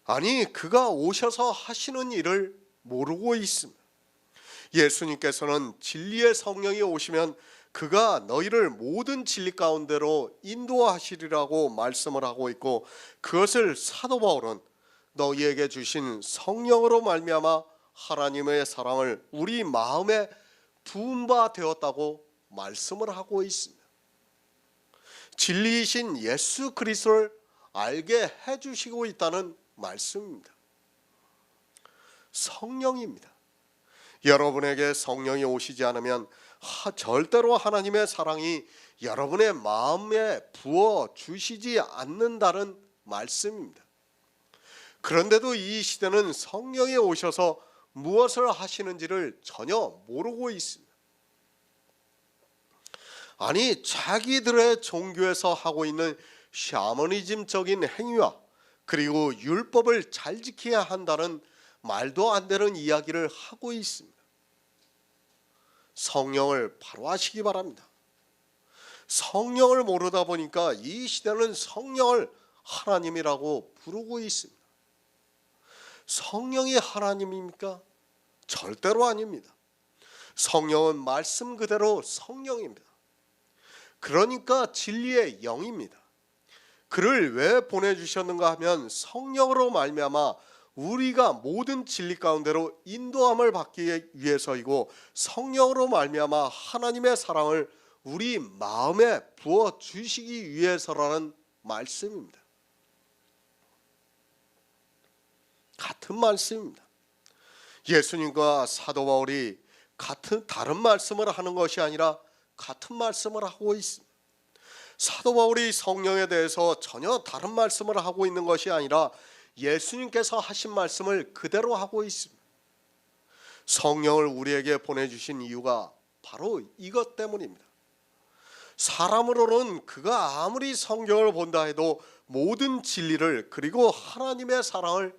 아니, 그가 오셔서 하시는 일을 모르고 있습니다. 예수님께서는 진리의 성령이 오시면 그가 너희를 모든 진리 가운데로 인도하시리라고 말씀을 하고 있고, 그것을 사도 바울은 너희에게 주신 성령으로 말미암아 하나님의 사랑을 우리 마음에 부은 바 되었다고 말씀을 하고 있습니다. 진리이신 예수 그리스도를 알게 해주시고 있다는 말씀입니다. 성령입니다. 여러분에게 성령이 오시지 않으면 절대로 하나님의 사랑이 여러분의 마음에 부어 주시지 않는다는 말씀입니다. 그런데도 이 시대는 성령이 오셔서 무엇을 하시는지를 전혀 모르고 있습니다. 아니, 자기들의 종교에서 하고 있는 샤머니즘적인 행위와 그리고 율법을 잘 지켜야 한다는 말도 안 되는 이야기를 하고 있습니다. 성령을 바로 하시기 바랍니다. 성령을 모르다 보니까 이 시대는 성령을 하나님이라고 부르고 있습니다. 성령이 하나님입니까? 절대로 아닙니다. 성령은 말씀 그대로 성령입니다. 그러니까 진리의 영입니다. 그를 왜 보내주셨는가 하면 성령으로 말미암아 우리가 모든 진리 가운데로 인도함을 받기 위해서이고, 성령으로 말미암아 하나님의 사랑을 우리 마음에 부어 주시기 위해서라는 말씀입니다. 같은 말씀입니다. 예수님과 사도 바울이 다른 말씀을 하는 것이 아니라 같은 말씀을 하고 있습니다. 사도 바울이 성령에 대해서 전혀 다른 말씀을 하고 있는 것이 아니라 예수님께서 하신 말씀을 그대로 하고 있습니다. 성령을 우리에게 보내주신 이유가 바로 이것 때문입니다. 사람으로는 그가 아무리 성경을 본다 해도 모든 진리를 그리고 하나님의 사랑을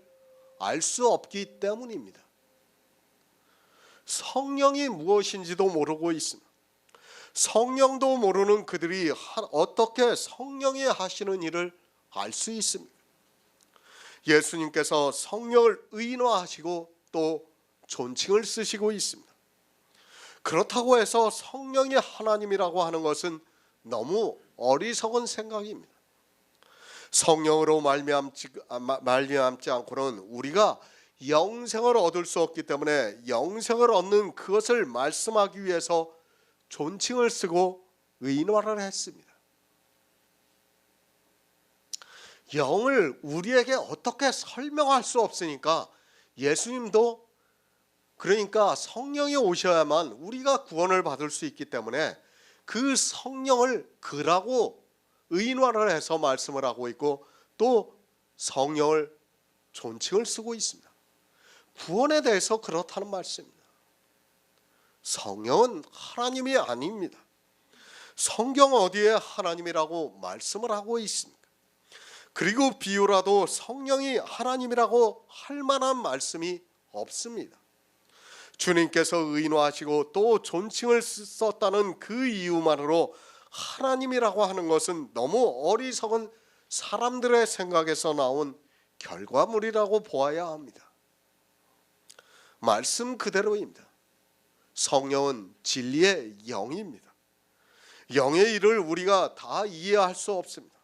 알 수 없기 때문입니다. 성령이 무엇인지도 모르고 있습니다. 성령도 모르는 그들이 어떻게 성령이 하시는 일을 알 수 있습니까? 예수님께서 성령을 의인화하시고 또 존칭을 쓰시고 있습니다. 그렇다고 해서 성령이 하나님이라고 하는 것은 너무 어리석은 생각입니다. 성령으로 말미암지 않고는 우리가 영생을 얻을 수 없기 때문에 영생을 얻는 그것을 말씀하기 위해서 존칭을 쓰고 의인화를 했습니다. 영을 우리에게 어떻게 설명할 수 없으니까 예수님도 그러니까 성령이 오셔야만 우리가 구원을 받을 수 있기 때문에 그 성령을 그라고 의인화를 해서 말씀을 하고 있고 또 성령을 존칭을 쓰고 있습니다. 구원에 대해서 그렇다는 말씀입니다. 성령은 하나님이 아닙니다. 성경 어디에 하나님이라고 말씀을 하고 있습니까? 그리고 비유라도 성령이 하나님이라고 할 만한 말씀이 없습니다. 주님께서 의인화하시고 또 존칭을 썼다는 그 이유만으로 하나님이라고 하는 것은 너무 어리석은 사람들의 생각에서 나온 결과물이라고 보아야 합니다. 말씀 그대로입니다. 성령은 진리의 영입니다. 영의 일을 우리가 다 이해할 수 없습니다.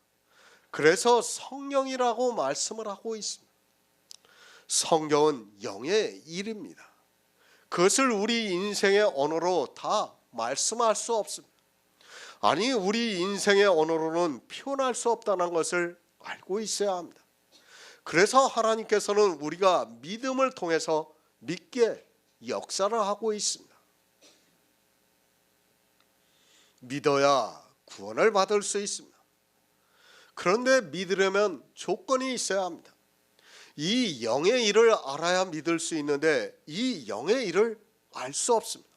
그래서 성령이라고 말씀을 하고 있습니다. 성경은 영의 일입니다. 그것을 우리 인생의 언어로 다 말씀할 수 없습니다. 아니 우리 인생의 언어로는 표현할 수 없다는 것을 알고 있어야 합니다. 그래서 하나님께서는 우리가 믿음을 통해서 믿게 역사를 하고 있습니다. 믿어야 구원을 받을 수 있습니다. 그런데 믿으려면 조건이 있어야 합니다. 이 영의 일을 알아야 믿을 수 있는데 이 영의 일을 알 수 없습니다.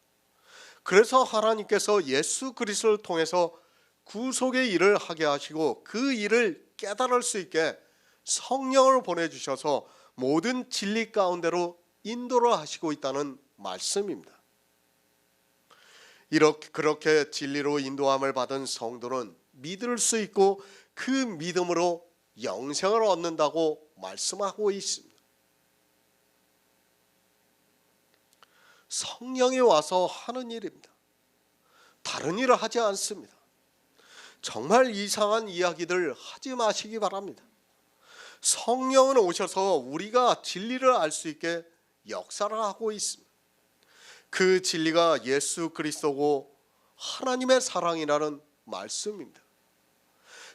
그래서 하나님께서 예수 그리스도를 통해서 구속의 일을 하게 하시고 그 일을 깨달을 수 있게 성령을 보내주셔서 모든 진리 가운데로 인도를 하시고 있다는 말씀입니다. 그렇게 진리로 인도함을 받은 성도는 믿을 수 있고 그 믿음으로 영생을 얻는다고 말씀하고 있습니다. 성령이 와서 하는 일입니다. 다른 일을 하지 않습니다. 정말 이상한 이야기들 하지 마시기 바랍니다. 성령은 오셔서 우리가 진리를 알 수 있게 역사를 하고 있습니다. 그 진리가 예수 그리스도고 하나님의 사랑이라는 말씀입니다.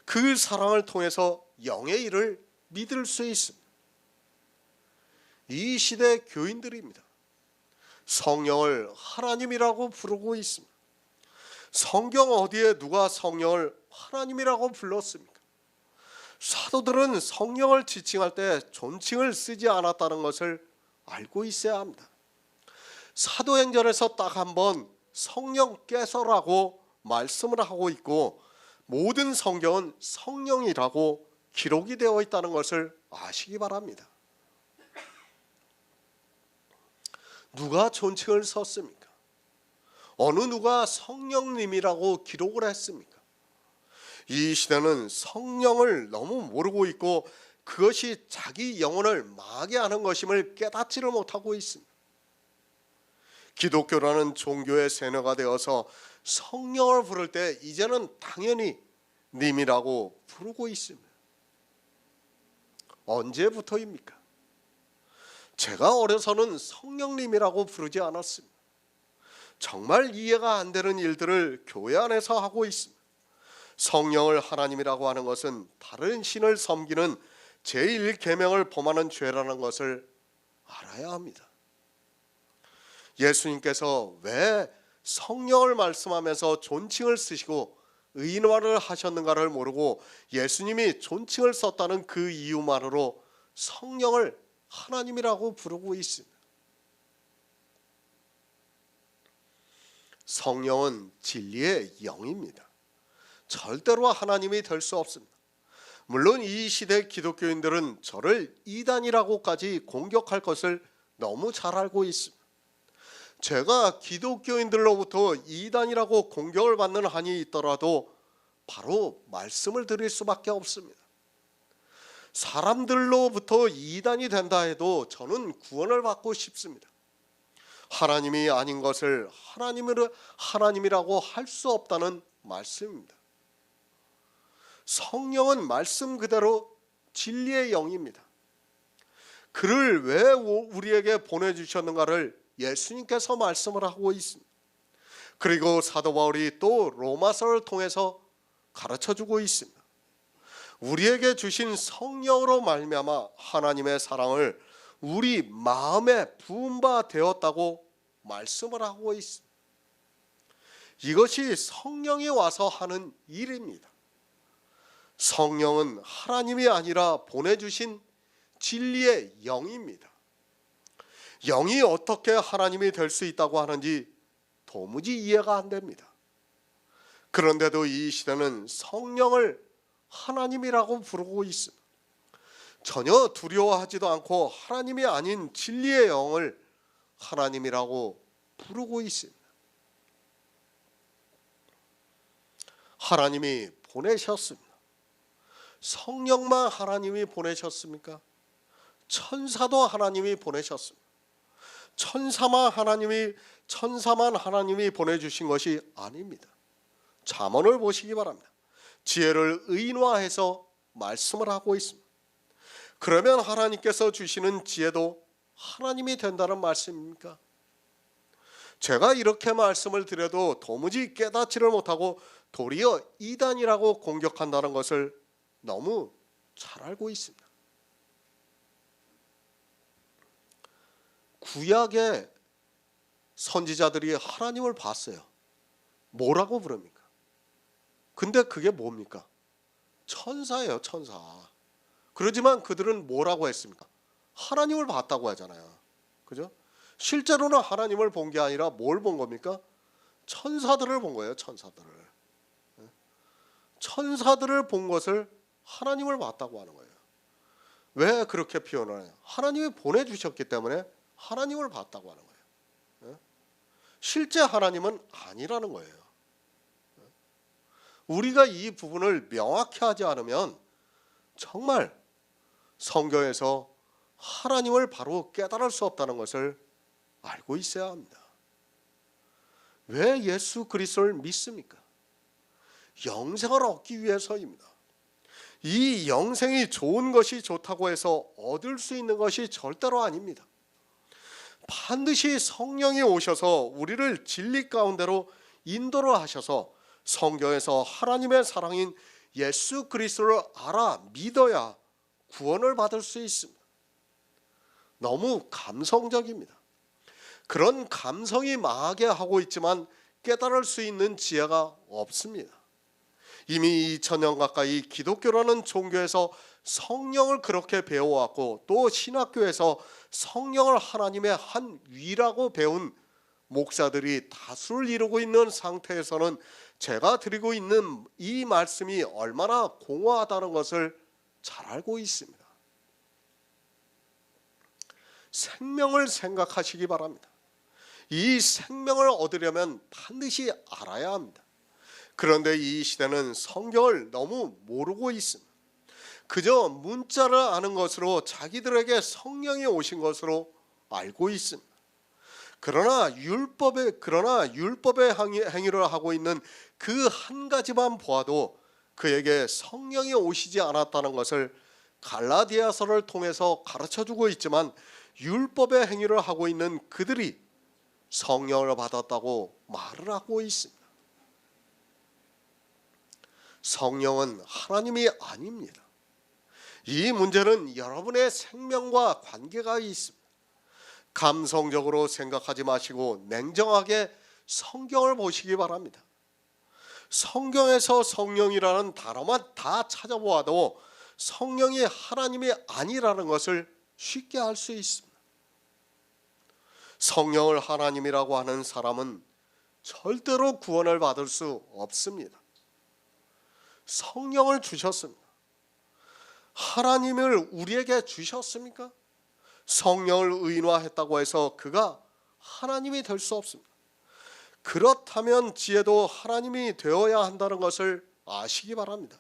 그 사랑을 통해서 영의 일을 믿을 수 있습니다. 이 시대 교인들입니다. 성령을 하나님이라고 부르고 있습니다. 성경 어디에 누가 성령을 하나님이라고 불렀습니까? 사도들은 성령을 지칭할 때 존칭을 쓰지 않았다는 것을 알고 있어야 합니다. 사도행전에서 딱 한 번 성령께서라고 말씀을 하고 있고 모든 성경은 성령이라고 기록이 되어 있다는 것을 아시기 바랍니다. 누가 존칭을 썼습니까? 어느 누가 성령님이라고 기록을 했습니까? 이 시대는 성령을 너무 모르고 있고 그것이 자기 영혼을 망하게 하는 것임을 깨닫지를 못하고 있습니다. 기독교라는 종교의 세뇌가 되어서 성령을 부를 때 이제는 당연히 님이라고 부르고 있습니다. 언제부터입니까? 제가 어려서는 성령님이라고 부르지 않았습니다. 정말 이해가 안 되는 일들을 교회 안에서 하고 있습니다. 성령을 하나님이라고 하는 것은 다른 신을 섬기는 제1계명을 범하는 죄라는 것을 알아야 합니다. 예수님께서 왜 성령을 말씀하면서 존칭을 쓰시고 의인화를 하셨는가를 모르고 예수님이 존칭을 썼다는 그 이유만으로 성령을 하나님이라고 부르고 있습니다. 성령은 진리의 영입니다. 절대로 하나님이 될 수 없습니다. 물론 이 시대 기독교인들은 저를 이단이라고까지 공격할 것을 너무 잘 알고 있습니다. 제가 기독교인들로부터 이단이라고 공격을 받는 한이 있더라도 바로 말씀을 드릴 수밖에 없습니다. 사람들로부터 이단이 된다 해도 저는 구원을 받고 싶습니다. 하나님이 아닌 것을 하나님이라고 할 수 없다는 말씀입니다. 성령은 말씀 그대로 진리의 영입니다. 그를 왜 우리에게 보내주셨는가를 예수님께서 말씀을 하고 있습니다. 그리고 사도 바울이 또 로마서를 통해서 가르쳐주고 있습니다. 우리에게 주신 성령으로 말미암아 하나님의 사랑을 우리 마음에 부은 바 되었다고 말씀을 하고 있습니다. 이것이 성령이 와서 하는 일입니다. 성령은 하나님이 아니라 보내주신 진리의 영입니다. 영이 어떻게 하나님이 될 수 있다고 하는지 도무지 이해가 안 됩니다. 그런데도 이 시대는 성령을 하나님이라고 부르고 있습니다. 전혀 두려워하지도 않고 하나님이 아닌 진리의 영을 하나님이라고 부르고 있습니다. 하나님이 보내셨습니다. 성령만 하나님이 보내셨습니까? 천사도 하나님이 보내셨습니다. 천사만 하나님이 보내주신 것이 아닙니다. 잠언을 보시기 바랍니다. 지혜를 의인화해서 말씀을 하고 있습니다. 그러면 하나님께서 주시는 지혜도 하나님이 된다는 말씀입니까? 제가 이렇게 말씀을 드려도 도무지 깨닫지를 못하고 도리어 이단이라고 공격한다는 것을 너무 잘 알고 있습니다. 구약의 선지자들이 하나님을 봤어요. 뭐라고 부릅니까? 근데 그게 뭡니까? 천사예요, 천사. 그러지만 그들은 뭐라고 했습니까? 하나님을 봤다고 하잖아요. 그죠? 실제로는 하나님을 본 게 아니라 뭘 본 겁니까? 천사들을 본 거예요, 천사들을. 천사들을 본 것을 하나님을 봤다고 하는 거예요. 왜 그렇게 표현을 해요? 하나님이 보내주셨기 때문에 하나님을 봤다고 하는 거예요. 실제 하나님은 아니라는 거예요. 우리가 이 부분을 명확히 하지 않으면 정말 성경에서 하나님을 바로 깨달을 수 없다는 것을 알고 있어야 합니다. 왜 예수 그리스도를 믿습니까? 영생을 얻기 위해서입니다. 이 영생이 좋은 것이 좋다고 해서 얻을 수 있는 것이 절대로 아닙니다. 반드시 성령이 오셔서 우리를 진리 가운데로 인도를 하셔서 성경에서 하나님의 사랑인 예수 그리스도를 알아 믿어야 구원을 받을 수 있습니다. 너무 감성적입니다. 그런 감성이 망하게 하고 있지만 깨달을 수 있는 지혜가 없습니다. 이미 2000년 가까이 기독교라는 종교에서 성령을 그렇게 배워왔고 또 신학교에서 성령을 하나님의 한 위라고 배운 목사들이 다수를 이루고 있는 상태에서는 제가 드리고 있는 이 말씀이 얼마나 공허하다는 것을 잘 알고 있습니다. 생명을 생각하시기 바랍니다. 이 생명을 얻으려면 반드시 알아야 합니다. 그런데 이 시대는 성경을 너무 모르고 있습니다. 그저 문자를 아는 것으로 자기들에게 성령이 오신 것으로 알고 있습니다. 그러나 율법의 행위를 하고 있는 그 한 가지만 보아도 그에게 성령이 오시지 않았다는 것을 갈라디아서를 통해서 가르쳐주고 있지만 율법의 행위를 하고 있는 그들이 성령을 받았다고 말을 하고 있습니다. 성령은 하나님이 아닙니다. 이 문제는 여러분의 생명과 관계가 있습니다. 감성적으로 생각하지 마시고 냉정하게 성경을 보시기 바랍니다. 성경에서 성령이라는 단어만 다 찾아보아도 성령이 하나님이 아니라는 것을 쉽게 알 수 있습니다. 성령을 하나님이라고 하는 사람은 절대로 구원을 받을 수 없습니다. 성령을 주셨습니다. 하나님을 우리에게 주셨습니까? 성령을 의인화했다고 해서 그가 하나님이 될 수 없습니다. 그렇다면 지혜도 하나님이 되어야 한다는 것을 아시기 바랍니다.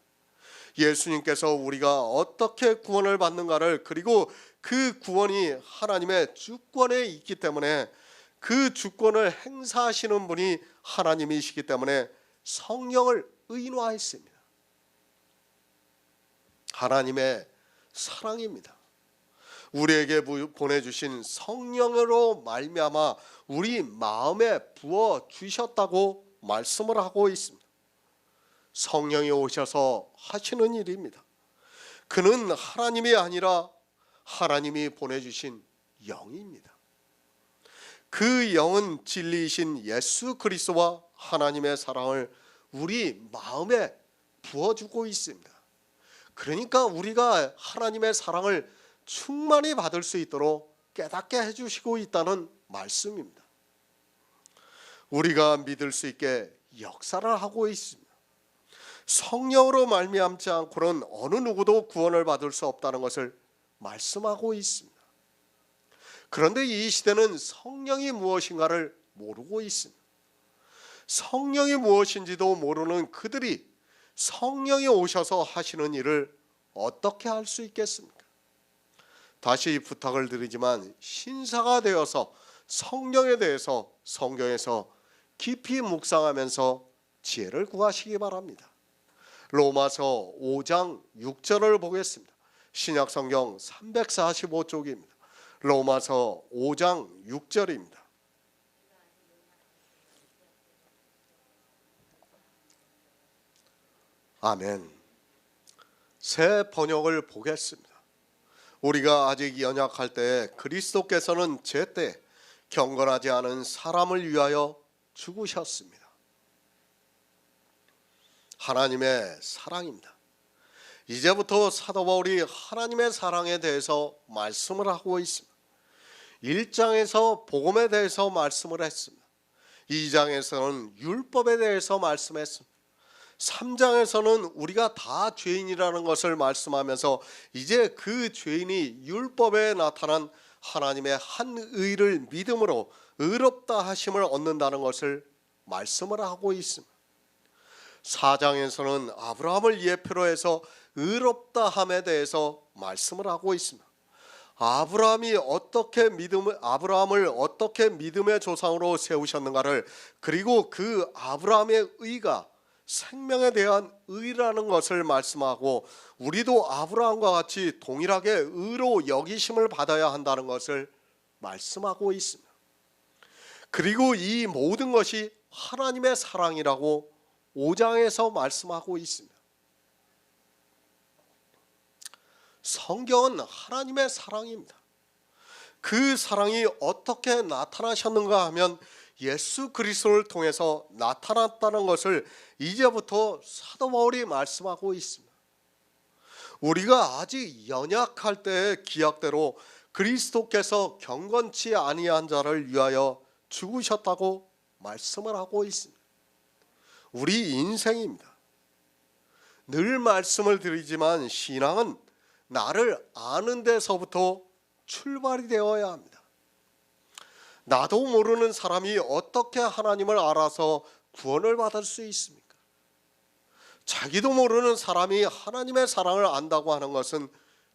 예수님께서 우리가 어떻게 구원을 받는가를, 그리고 그 구원이 하나님의 주권에 있기 때문에 그 주권을 행사하시는 분이 하나님이시기 때문에 성령을 의인화했습니다. 하나님의 사랑입니다. 우리에게 보내주신 성령으로 말미암아 우리 마음에 부어 주셨다고 말씀을 하고 있습니다. 성령이 오셔서 하시는 일입니다. 그는 하나님이 아니라 하나님이 보내주신 영입니다. 그 영은 진리이신 예수 그리스도와 하나님의 사랑을 우리 마음에 부어주고 있습니다. 그러니까 우리가 하나님의 사랑을 충만히 받을 수 있도록 깨닫게 해주시고 있다는 말씀입니다. 우리가 믿을 수 있게 역사를 하고 있습니다. 성령으로 말미암지 않고는 어느 누구도 구원을 받을 수 없다는 것을 말씀하고 있습니다. 그런데 이 시대는 성령이 무엇인가를 모르고 있습니다. 성령이 무엇인지도 모르는 그들이 성령이 오셔서 하시는 일을 어떻게 할 수 있겠습니까? 다시 부탁을 드리지만 신사가 되어서 성령에 대해서 성경에서 깊이 묵상하면서 지혜를 구하시기 바랍니다. 로마서 5장 6절을 보겠습니다. 신약성경 345쪽입니다. 로마서 5장 6절입니다. 아멘. 새 번역을 보겠습니다. 우리가 아직 연약할 때 그리스도께서는 제때 경건하지 않은 사람을 위하여 죽으셨습니다. 하나님의 사랑입니다. 이제부터 사도 바울이 하나님의 사랑에 대해서 말씀을 하고 있습니다. 1장에서 복음에 대해서 말씀을 했습니다. 2장에서는 율법에 대해서 말씀했습니다. 3장에서는 우리가 다 죄인이라는 것을 말씀하면서 이제 그 죄인이 율법에 나타난 하나님의 한 의를 믿음으로 의롭다 하심을 얻는다는 것을 말씀을 하고 있습니다. 4장에서는 아브라함을 예표로 해서 의롭다 함에 대해서 말씀을 하고 있습니다. 아브라함을 어떻게 믿음의 조상으로 세우셨는가를, 그리고 그 아브라함의 의가 생명에 대한 의라는 것을 말씀하고 우리도 아브라함과 같이 동일하게 의로 여기심을 받아야 한다는 것을 말씀하고 있습니다. 그리고 이 모든 것이 하나님의 사랑이라고 5장에서 말씀하고 있습니다. 성경은 하나님의 사랑입니다. 그 사랑이 어떻게 나타나셨는가 하면 예수 그리스도를 통해서 나타났다는 것을 이제부터 사도 바울이 말씀하고 있습니다. 우리가 아직 연약할 때의 기약대로 그리스도께서 경건치 아니한 자를 위하여 죽으셨다고 말씀을 하고 있습니다. 우리 인생입니다. 늘 말씀을 드리지만 신앙은 나를 아는 데서부터 출발이 되어야 합니다. 나도 모르는 사람이 어떻게 하나님을 알아서 구원을 받을 수 있습니까? 자기도 모르는 사람이 하나님의 사랑을 안다고 하는 것은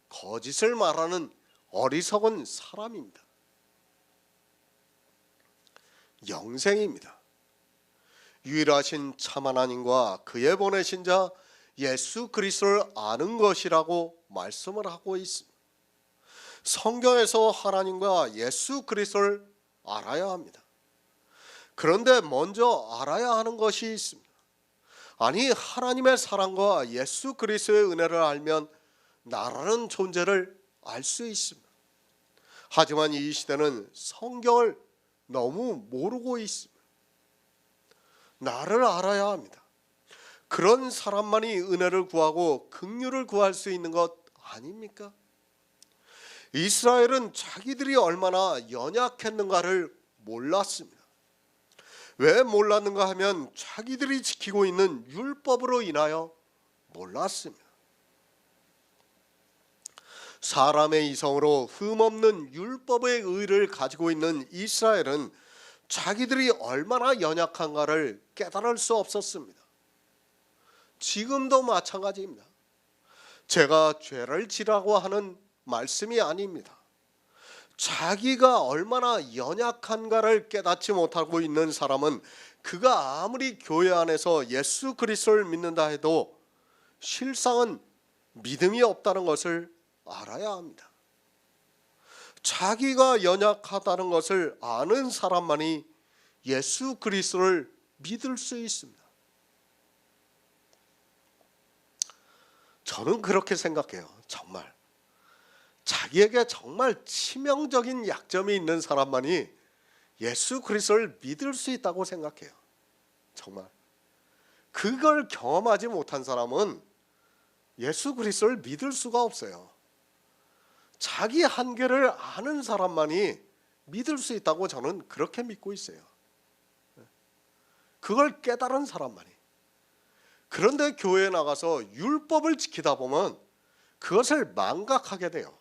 거짓을 말하는 어리석은 사람입니다. 영생입니다. 유일하신 참 하나님과 그의 보내신 자 예수 그리스도를 아는 것이라고 말씀을 하고 있습니다. 성경에서 하나님과 예수 그리스도를 알아야 합니다. 그런데 먼저 알아야 하는 것이 있습니다. 아니, 하나님의 사랑과 예수 그리스도의 은혜를 알면 나라는 존재를 알 수 있습니다. 하지만 이 시대는 성경을 너무 모르고 있습니다. 나를 알아야 합니다. 그런 사람만이 은혜를 구하고 긍휼을 구할 수 있는 것 아닙니까? 이스라엘은 자기들이 얼마나 연약했는가를 몰랐습니다. 왜 몰랐는가 하면 자기들이 지키고 있는 율법으로 인하여 몰랐습니다. 사람의 이성으로 흠없는 율법의 의를 가지고 있는 이스라엘은 자기들이 얼마나 연약한가를 깨달을 수 없었습니다. 지금도 마찬가지입니다. 제가 죄를 지라고 하는 말씀이 아닙니다. 자기가 얼마나 연약한가를 깨닫지 못하고 있는 사람은 그가 아무리 교회 안에서 예수 그리스도를 믿는다 해도 실상은 믿음이 없다는 것을 알아야 합니다. 자기가 연약하다는 것을 아는 사람만이 예수 그리스도를 믿을 수 있습니다. 저는 그렇게 생각해요. 정말 자기에게 정말 치명적인 약점이 있는 사람만이 예수 그리스도를 믿을 수 있다고 생각해요. 정말 그걸 경험하지 못한 사람은 예수 그리스도를 믿을 수가 없어요. 자기 한계를 아는 사람만이 믿을 수 있다고 저는 그렇게 믿고 있어요. 그걸 깨달은 사람만이. 그런데 교회에 나가서 율법을 지키다 보면 그것을 망각하게 돼요.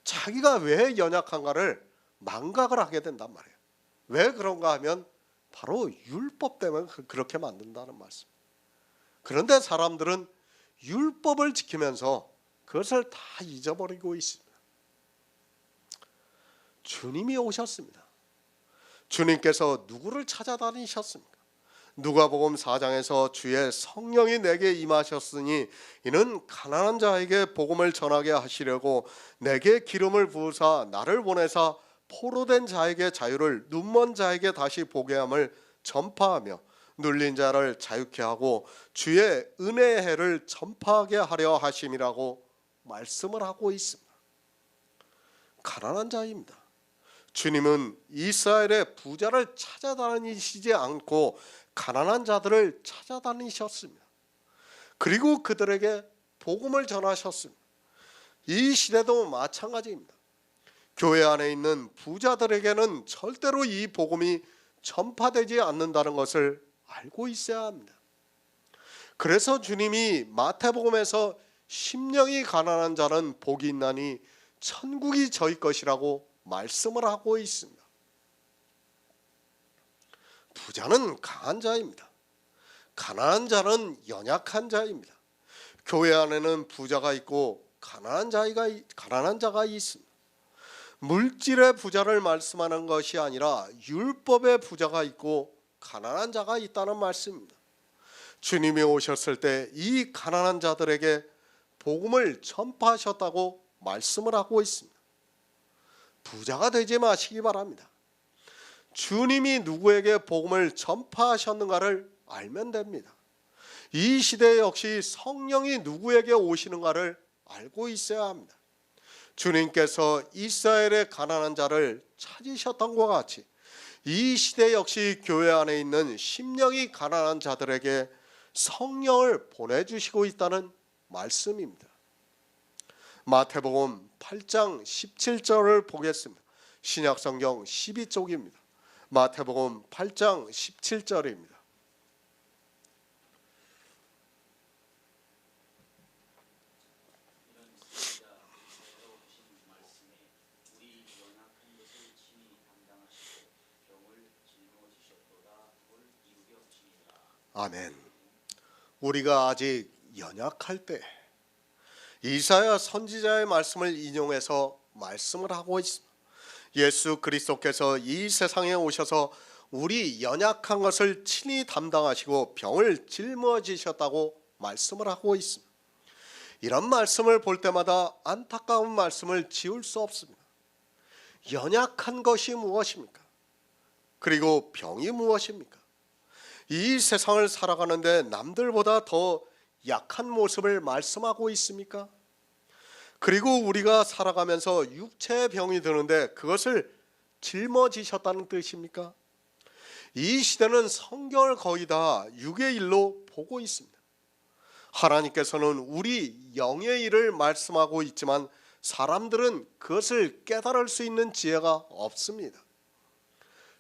자기가 왜 연약한가를 망각을 하게 된단 말이에요. 왜 그런가 하면 바로 율법 때문에 그렇게 만든다는 말씀. 그런데 사람들은 율법을 지키면서 그것을 다 잊어버리고 있습니다. 주님이 오셨습니다. 주님께서 누구를 찾아다니셨습니까? 누가복음 4장에서 주의 성령이 내게 임하셨으니 이는 가난한 자에게 복음을 전하게 하시려고 내게 기름을 부으사 나를 보내사 포로된 자에게 자유를 눈먼 자에게 다시 보게 함을 전파하며 눌린 자를 자유케 하고 주의 은혜의 해를 전파하게 하려 하심이라고 말씀을 하고 있습니다. 가난한 자입니다. 주님은 이스라엘의 부자를 찾아다니시지 않고 가난한 자들을 찾아다니셨습니다. 그리고 그들에게 복음을 전하셨습니다. 이 시대도 마찬가지입니다. 교회 안에 있는 부자들에게는 절대로 이 복음이 전파되지 않는다는 것을 알고 있어야 합니다. 그래서 주님이 마태복음에서 심령이 가난한 자는 복이 있나니 천국이 저희 것이라고 말씀을 하고 있습니다. 부자는 강한 자입니다. 가난한 자는 연약한 자입니다. 교회 안에는 부자가 있고 가난한 자가 있습니다. 물질의 부자를 말씀하는 것이 아니라 율법의 부자가 있고 가난한 자가 있다는 말씀입니다. 주님이 오셨을 때 이 가난한 자들에게 복음을 전파하셨다고 말씀을 하고 있습니다. 부자가 되지 마시기 바랍니다. 주님이 누구에게 복음을 전파하셨는가를 알면 됩니다. 이 시대 역시 성령이 누구에게 오시는가를 알고 있어야 합니다. 주님께서 이스라엘의 가난한 자를 찾으셨던 것과 같이 이 시대 역시 교회 안에 있는 심령이 가난한 자들에게 성령을 보내주시고 있다는 말씀입니다. 마태복음 8장 17절을 보겠습니다. 신약성경 12쪽입니다. 마태복음 8장 17절입니다. 아멘. 우리가 아직 연약할 때 이사야 선지자의 말씀을 인용해서 말씀을 하고 있습니다. 예수 그리스도께서 이 세상에 오셔서 우리 연약한 것을 친히 담당하시고 병을 짊어지셨다고 말씀을 하고 있습니다. 이런 말씀을 볼 때마다 안타까운 말씀을 지울 수 없습니다. 연약한 것이 무엇입니까? 그리고 병이 무엇입니까? 이 세상을 살아가는데 남들보다 더 약한 모습을 말씀하고 있습니까? 그리고 우리가 살아가면서 육체의 병이 드는데 그것을 짊어지셨다는 뜻입니까? 이 시대는 성경을 거의 다 육의 일로 보고 있습니다. 하나님께서는 우리 영의 일을 말씀하고 있지만 사람들은 그것을 깨달을 수 있는 지혜가 없습니다.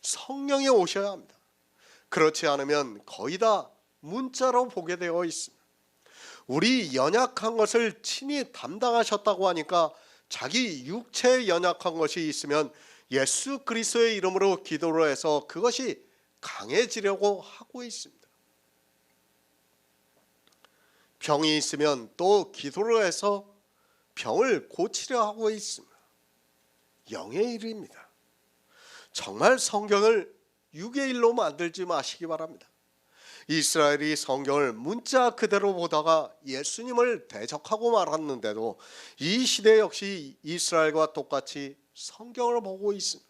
성령이 오셔야 합니다. 그렇지 않으면 거의 다 문자로 보게 되어 있습니다. 우리 연약한 것을 친히 담당하셨다고 하니까 자기 육체에 연약한 것이 있으면 예수 그리스도의 이름으로 기도를 해서 그것이 강해지려고 하고 있습니다. 병이 있으면 또 기도를 해서 병을 고치려 하고 있습니다. 영의 일입니다. 정말 성경을 육의 일로 만들지 마시기 바랍니다. 이스라엘이 성경을 문자 그대로 보다가 예수님을 대적하고 말았는데도 이 시대 역시 이스라엘과 똑같이 성경을 보고 있습니다.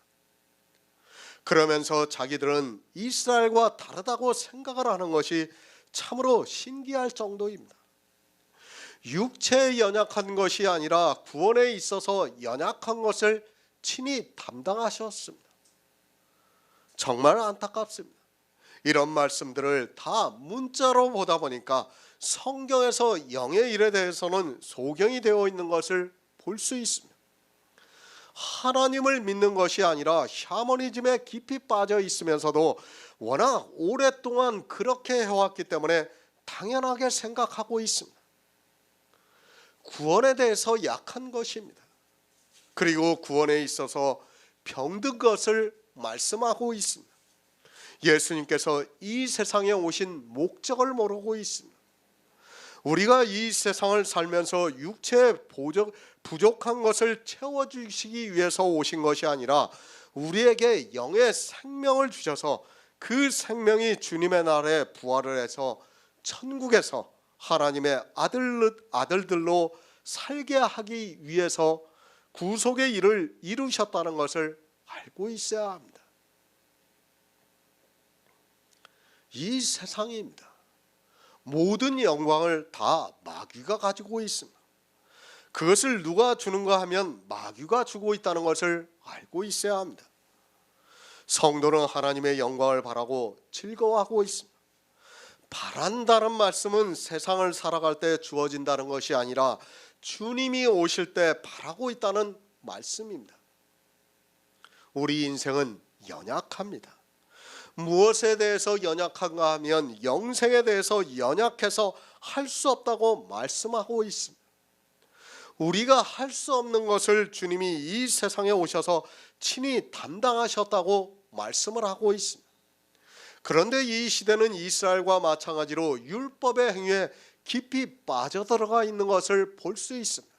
그러면서 자기들은 이스라엘과 다르다고 생각을 하는 것이 참으로 신기할 정도입니다. 육체에 연약한 것이 아니라 구원에 있어서 연약한 것을 친히 담당하셨습니다. 정말 안타깝습니다. 이런 말씀들을 다 문자로 보다 보니까 성경에서 영의 일에 대해서는 소경이 되어 있는 것을 볼 수 있습니다. 하나님을 믿는 것이 아니라 샤머니즘에 깊이 빠져 있으면서도 워낙 오랫동안 그렇게 해왔기 때문에 당연하게 생각하고 있습니다. 구원에 대해서 약한 것입니다. 그리고 구원에 있어서 병든 것을 말씀하고 있습니다. 예수님께서 이 세상에 오신 목적을 모르고 있습니다. 우리가 이 세상을 살면서 육체의 부족한 것을 채워주시기 위해서 오신 것이 아니라 우리에게 영의 생명을 주셔서 그 생명이 주님의 날에 부활을 해서 천국에서 하나님의 아들들로 살게 하기 위해서 구속의 일을 이루셨다는 것을 알고 있어야 합니다. 이 세상입니다. 모든 영광을 다 마귀가 가지고 있습니다. 그것을 누가 주는가 하면 마귀가 주고 있다는 것을 알고 있어야 합니다. 성도는 하나님의 영광을 바라고 즐거워하고 있습니다. 바란다는 말씀은 세상을 살아갈 때 주어진다는 것이 아니라 주님이 오실 때 바라고 있다는 말씀입니다. 우리 인생은 연약합니다. 무엇에 대해서 연약한가 하면 영생에 대해서 연약해서 할 수 없다고 말씀하고 있습니다. 우리가 할 수 없는 것을 주님이 이 세상에 오셔서 친히 담당하셨다고 말씀을 하고 있습니다. 그런데 이 시대는 이스라엘과 마찬가지로 율법의 행위에 깊이 빠져들어가 있는 것을 볼 수 있습니다.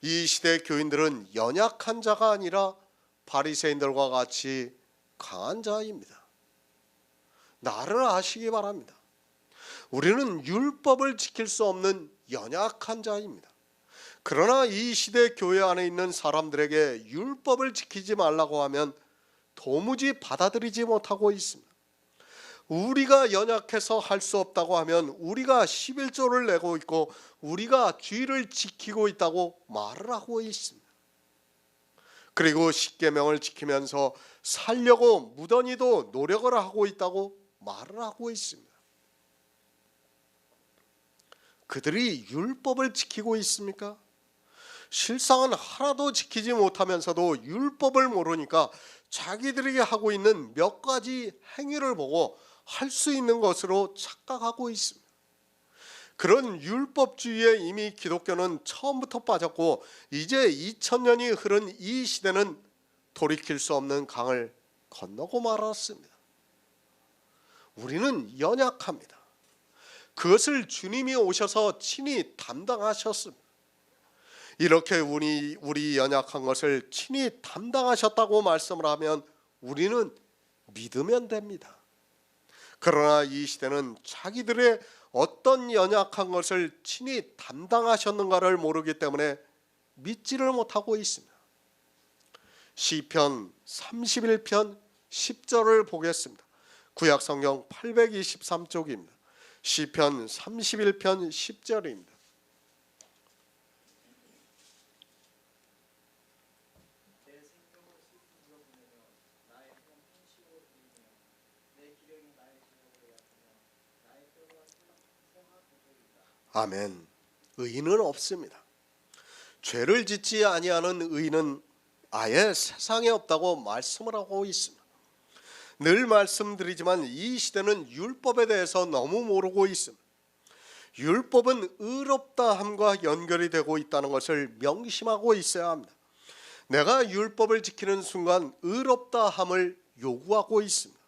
이 시대 교인들은 연약한 자가 아니라 바리새인들과 같이 강한 자입니다. 나를 아시기 바랍니다. 우리는 율법을 지킬 수 없는 연약한 자입니다. 그러나 이 시대 교회 안에 있는 사람들에게 율법을 지키지 말라고 하면 도무지 받아들이지 못하고 있습니다. 우리가 연약해서 할 수 없다고 하면 우리가 11조를 내고 있고 우리가 주의를 지키고 있다고 말을 하고 있습니다. 그리고 십계명을 지키면서 살려고 무던히도 노력을 하고 있다고 말을 하고 있습니다. 그들이 율법을 지키고 있습니까? 실상은 하나도 지키지 못하면서도 율법을 모르니까 자기들에게 하고 있는 몇 가지 행위를 보고 할 수 있는 것으로 착각하고 있습니다. 그런 율법주의에 이미 기독교는 처음부터 빠졌고 이제 2000년이 흐른 이 시대는 돌이킬 수 없는 강을 건너고 말았습니다. 우리는 연약합니다. 그것을 주님이 오셔서 친히 담당하셨습니다. 이렇게 우리 연약한 것을 친히 담당하셨다고 말씀을 하면 우리는 믿으면 됩니다. 그러나 이 시대는 자기들의 어떤 연약한 것을 친히 담당하셨는가를 모르기 때문에 믿지를 못하고 있습니다. 시편 31편 10절을 보겠습니다. 구약성경 823쪽입니다. 시편 31편 10절입니다. 아멘. 의인은 없습니다. 죄를 짓지 아니하는 의인은 아예 세상에 없다고 말씀을 하고 있습니다. 늘 말씀드리지만 이 시대는 율법에 대해서 너무 모르고 있습니다. 율법은 의롭다함과 연결이 되고 있다는 것을 명심하고 있어야 합니다. 내가 율법을 지키는 순간 의롭다함을 요구하고 있습니다.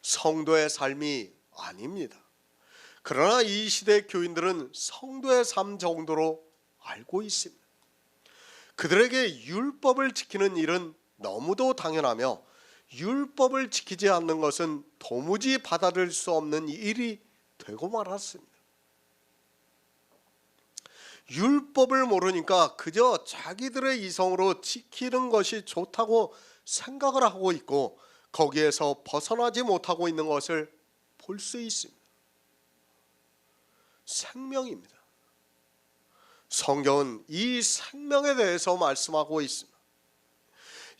성도의 삶이 아닙니다. 그러나 이 시대 교인들은 성도의 삶 정도로 알고 있습니다. 그들에게 율법을 지키는 일은 너무도 당연하며 율법을 지키지 않는 것은 도무지 받아들일 수 없는 일이 되고 말았습니다. 율법을 모르니까 그저 자기들의 이성으로 지키는 것이 좋다고 생각을 하고 있고 거기에서 벗어나지 못하고 있는 것을 볼 수 있습니다. 생명입니다. 성경은 이 생명에 대해서 말씀하고 있습니다.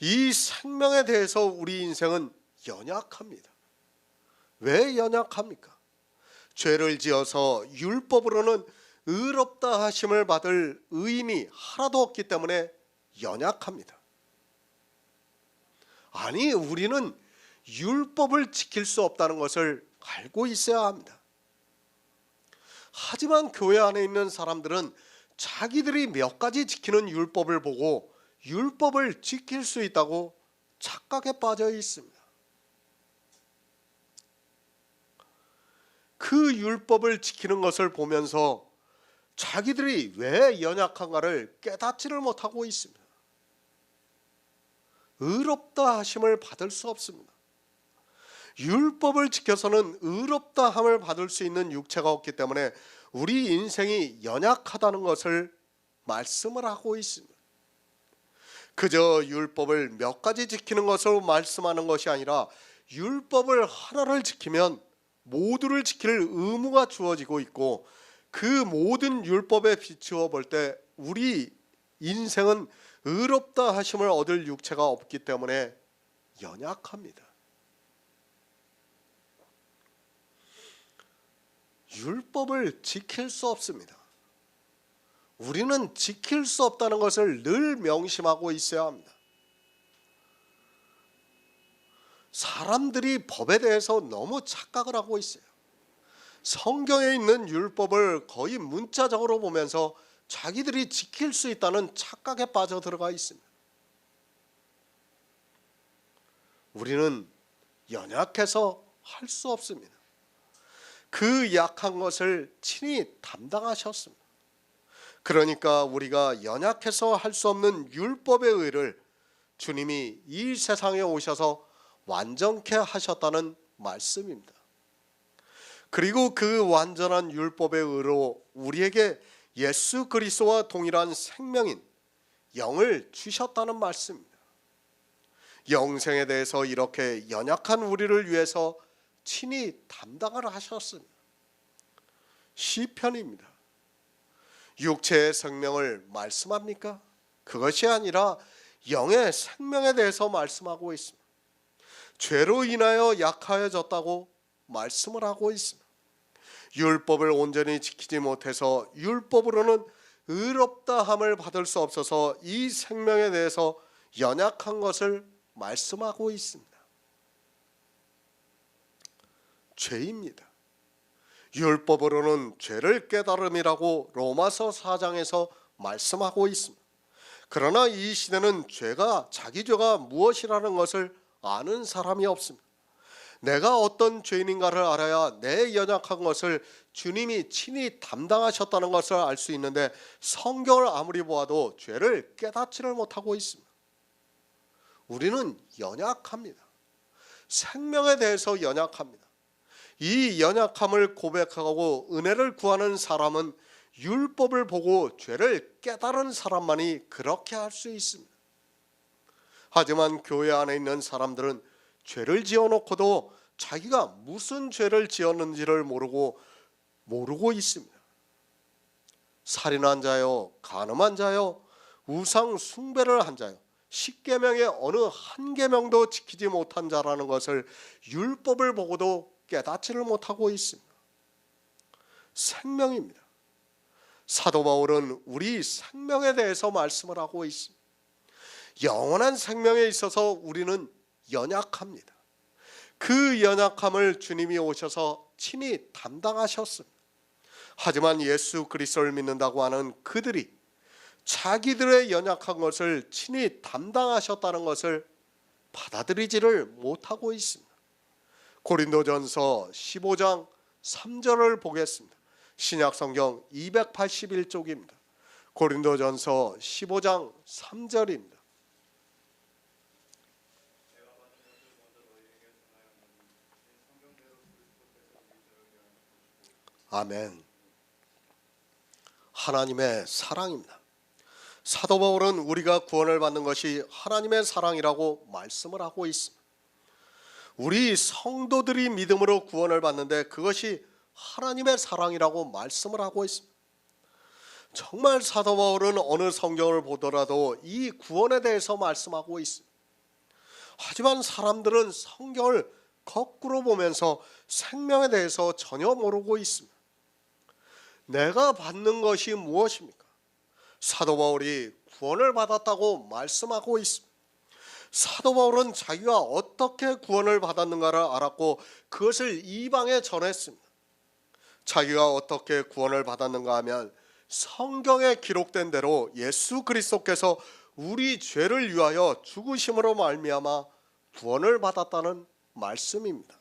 이 생명에 대해서 우리 인생은 연약합니다. 왜 연약합니까? 죄를 지어서 율법으로는 의롭다 하심을 받을 의인이 하나도 없기 때문에 연약합니다. 아니, 우리는 율법을 지킬 수 없다는 것을 알고 있어야 합니다. 하지만 교회 안에 있는 사람들은 자기들이 몇 가지 지키는 율법을 보고 율법을 지킬 수 있다고 착각에 빠져 있습니다. 그 율법을 지키는 것을 보면서 자기들이 왜 연약한가를 깨닫지를 못하고 있습니다. 의롭다 하심을 받을 수 없습니다. 율법을 지켜서는 의롭다 함을 받을 수 있는 육체가 없기 때문에 우리 인생이 연약하다는 것을 말씀을 하고 있습니다. 그저 율법을 몇 가지 지키는 것으로 말씀하는 것이 아니라 율법을 하나를 지키면 모두를 지킬 의무가 주어지고 있고 그 모든 율법에 비추어 볼 때 우리 인생은 의롭다 하심을 얻을 육체가 없기 때문에 연약합니다. 율법을 지킬 수 없습니다. 우리는 지킬 수 없다는 것을 늘 명심하고 있어야 합니다. 사람들이 법에 대해서 너무 착각을 하고 있어요. 성경에 있는 율법을 거의 문자적으로 보면서 자기들이 지킬 수 있다는 착각에 빠져 들어가 있습니다. 우리는 연약해서 할 수 없습니다. 그 약한 것을 친히 담당하셨습니다. 그러니까 우리가 연약해서 할 수 없는 율법의 의를 주님이 이 세상에 오셔서 완전케 하셨다는 말씀입니다. 그리고 그 완전한 율법의 의로 우리에게 예수 그리스도와 동일한 생명인 영을 주셨다는 말씀입니다. 영생에 대해서 이렇게 연약한 우리를 위해서 친히 담당을 하셨습니다. 시편입니다. 육체의 생명을 말씀합니까? 그것이 아니라 영의 생명에 대해서 말씀하고 있습니다. 죄로 인하여 약하여졌다고 말씀을 하고 있습니다. 율법을 온전히 지키지 못해서 율법으로는 의롭다 함을 받을 수 없어서 이 생명에 대해서 연약한 것을 말씀하고 있습니다. 죄입니다. 율법으로는 죄를 깨달음이라고 로마서 4장에서 말씀하고 있습니다. 그러나 이 시대는 자기 죄가 무엇이라는 것을 아는 사람이 없습니다. 내가 어떤 죄인인가를 알아야 내 연약한 것을 주님이 친히 담당하셨다는 것을 알 수 있는데 성경을 아무리 보아도 죄를 깨닫지를 못하고 있습니다. 우리는 연약합니다. 생명에 대해서 연약합니다. 이 연약함을 고백하고 은혜를 구하는 사람은 율법을 보고 죄를 깨달은 사람만이 그렇게 할 수 있습니다. 하지만 교회 안에 있는 사람들은 죄를 지어놓고도 자기가 무슨 죄를 지었는지를 모르고 있습니다. 살인한 자요, 간음한 자요, 우상 숭배를 한 자요, 십계명의 어느 한 계명도 지키지 못한 자라는 것을 율법을 보고도 깨닫지를 못하고 있습니다. 생명입니다. 사도 바울은 우리 생명에 대해서 말씀을 하고 있습니다. 영원한 생명에 있어서 우리는 연약합니다. 그 연약함을 주님이 오셔서 친히 담당하셨습니다. 하지만 예수 그리스도를 믿는다고 하는 그들이 자기들의 연약한 것을 친히 담당하셨다는 것을 받아들이지를 못하고 있습니다. 고린도전서 15장 3절을 보겠습니다. 신약성경 281쪽입니다. 고린도전서 15장 3절입니다. 아멘. 하나님의 사랑입니다. 사도 바울은 우리가 구원을 받는 것이 하나님의 사랑이라고 말씀을 하고 있습니다. 우리 성도들이 믿음으로 구원을 받는데 그것이 하나님의 사랑이라고 말씀을 하고 있습니다. 정말 사도 바울은 어느 성경을 보더라도 이 구원에 대해서 말씀하고 있습니다. 하지만 사람들은 성경을 거꾸로 보면서 생명에 대해서 전혀 모르고 있습니다. 내가 받는 것이 무엇입니까? 사도 바울이 구원을 받았다고 말씀하고 있습니다. 사도 바울은 자기가 어떻게 구원을 받았는가를 알았고 그것을 이방에 전했습니다. 자기가 어떻게 구원을 받았는가 하면 성경에 기록된 대로 예수 그리스도께서 우리 죄를 위하여 죽으심으로 말미암아 구원을 받았다는 말씀입니다.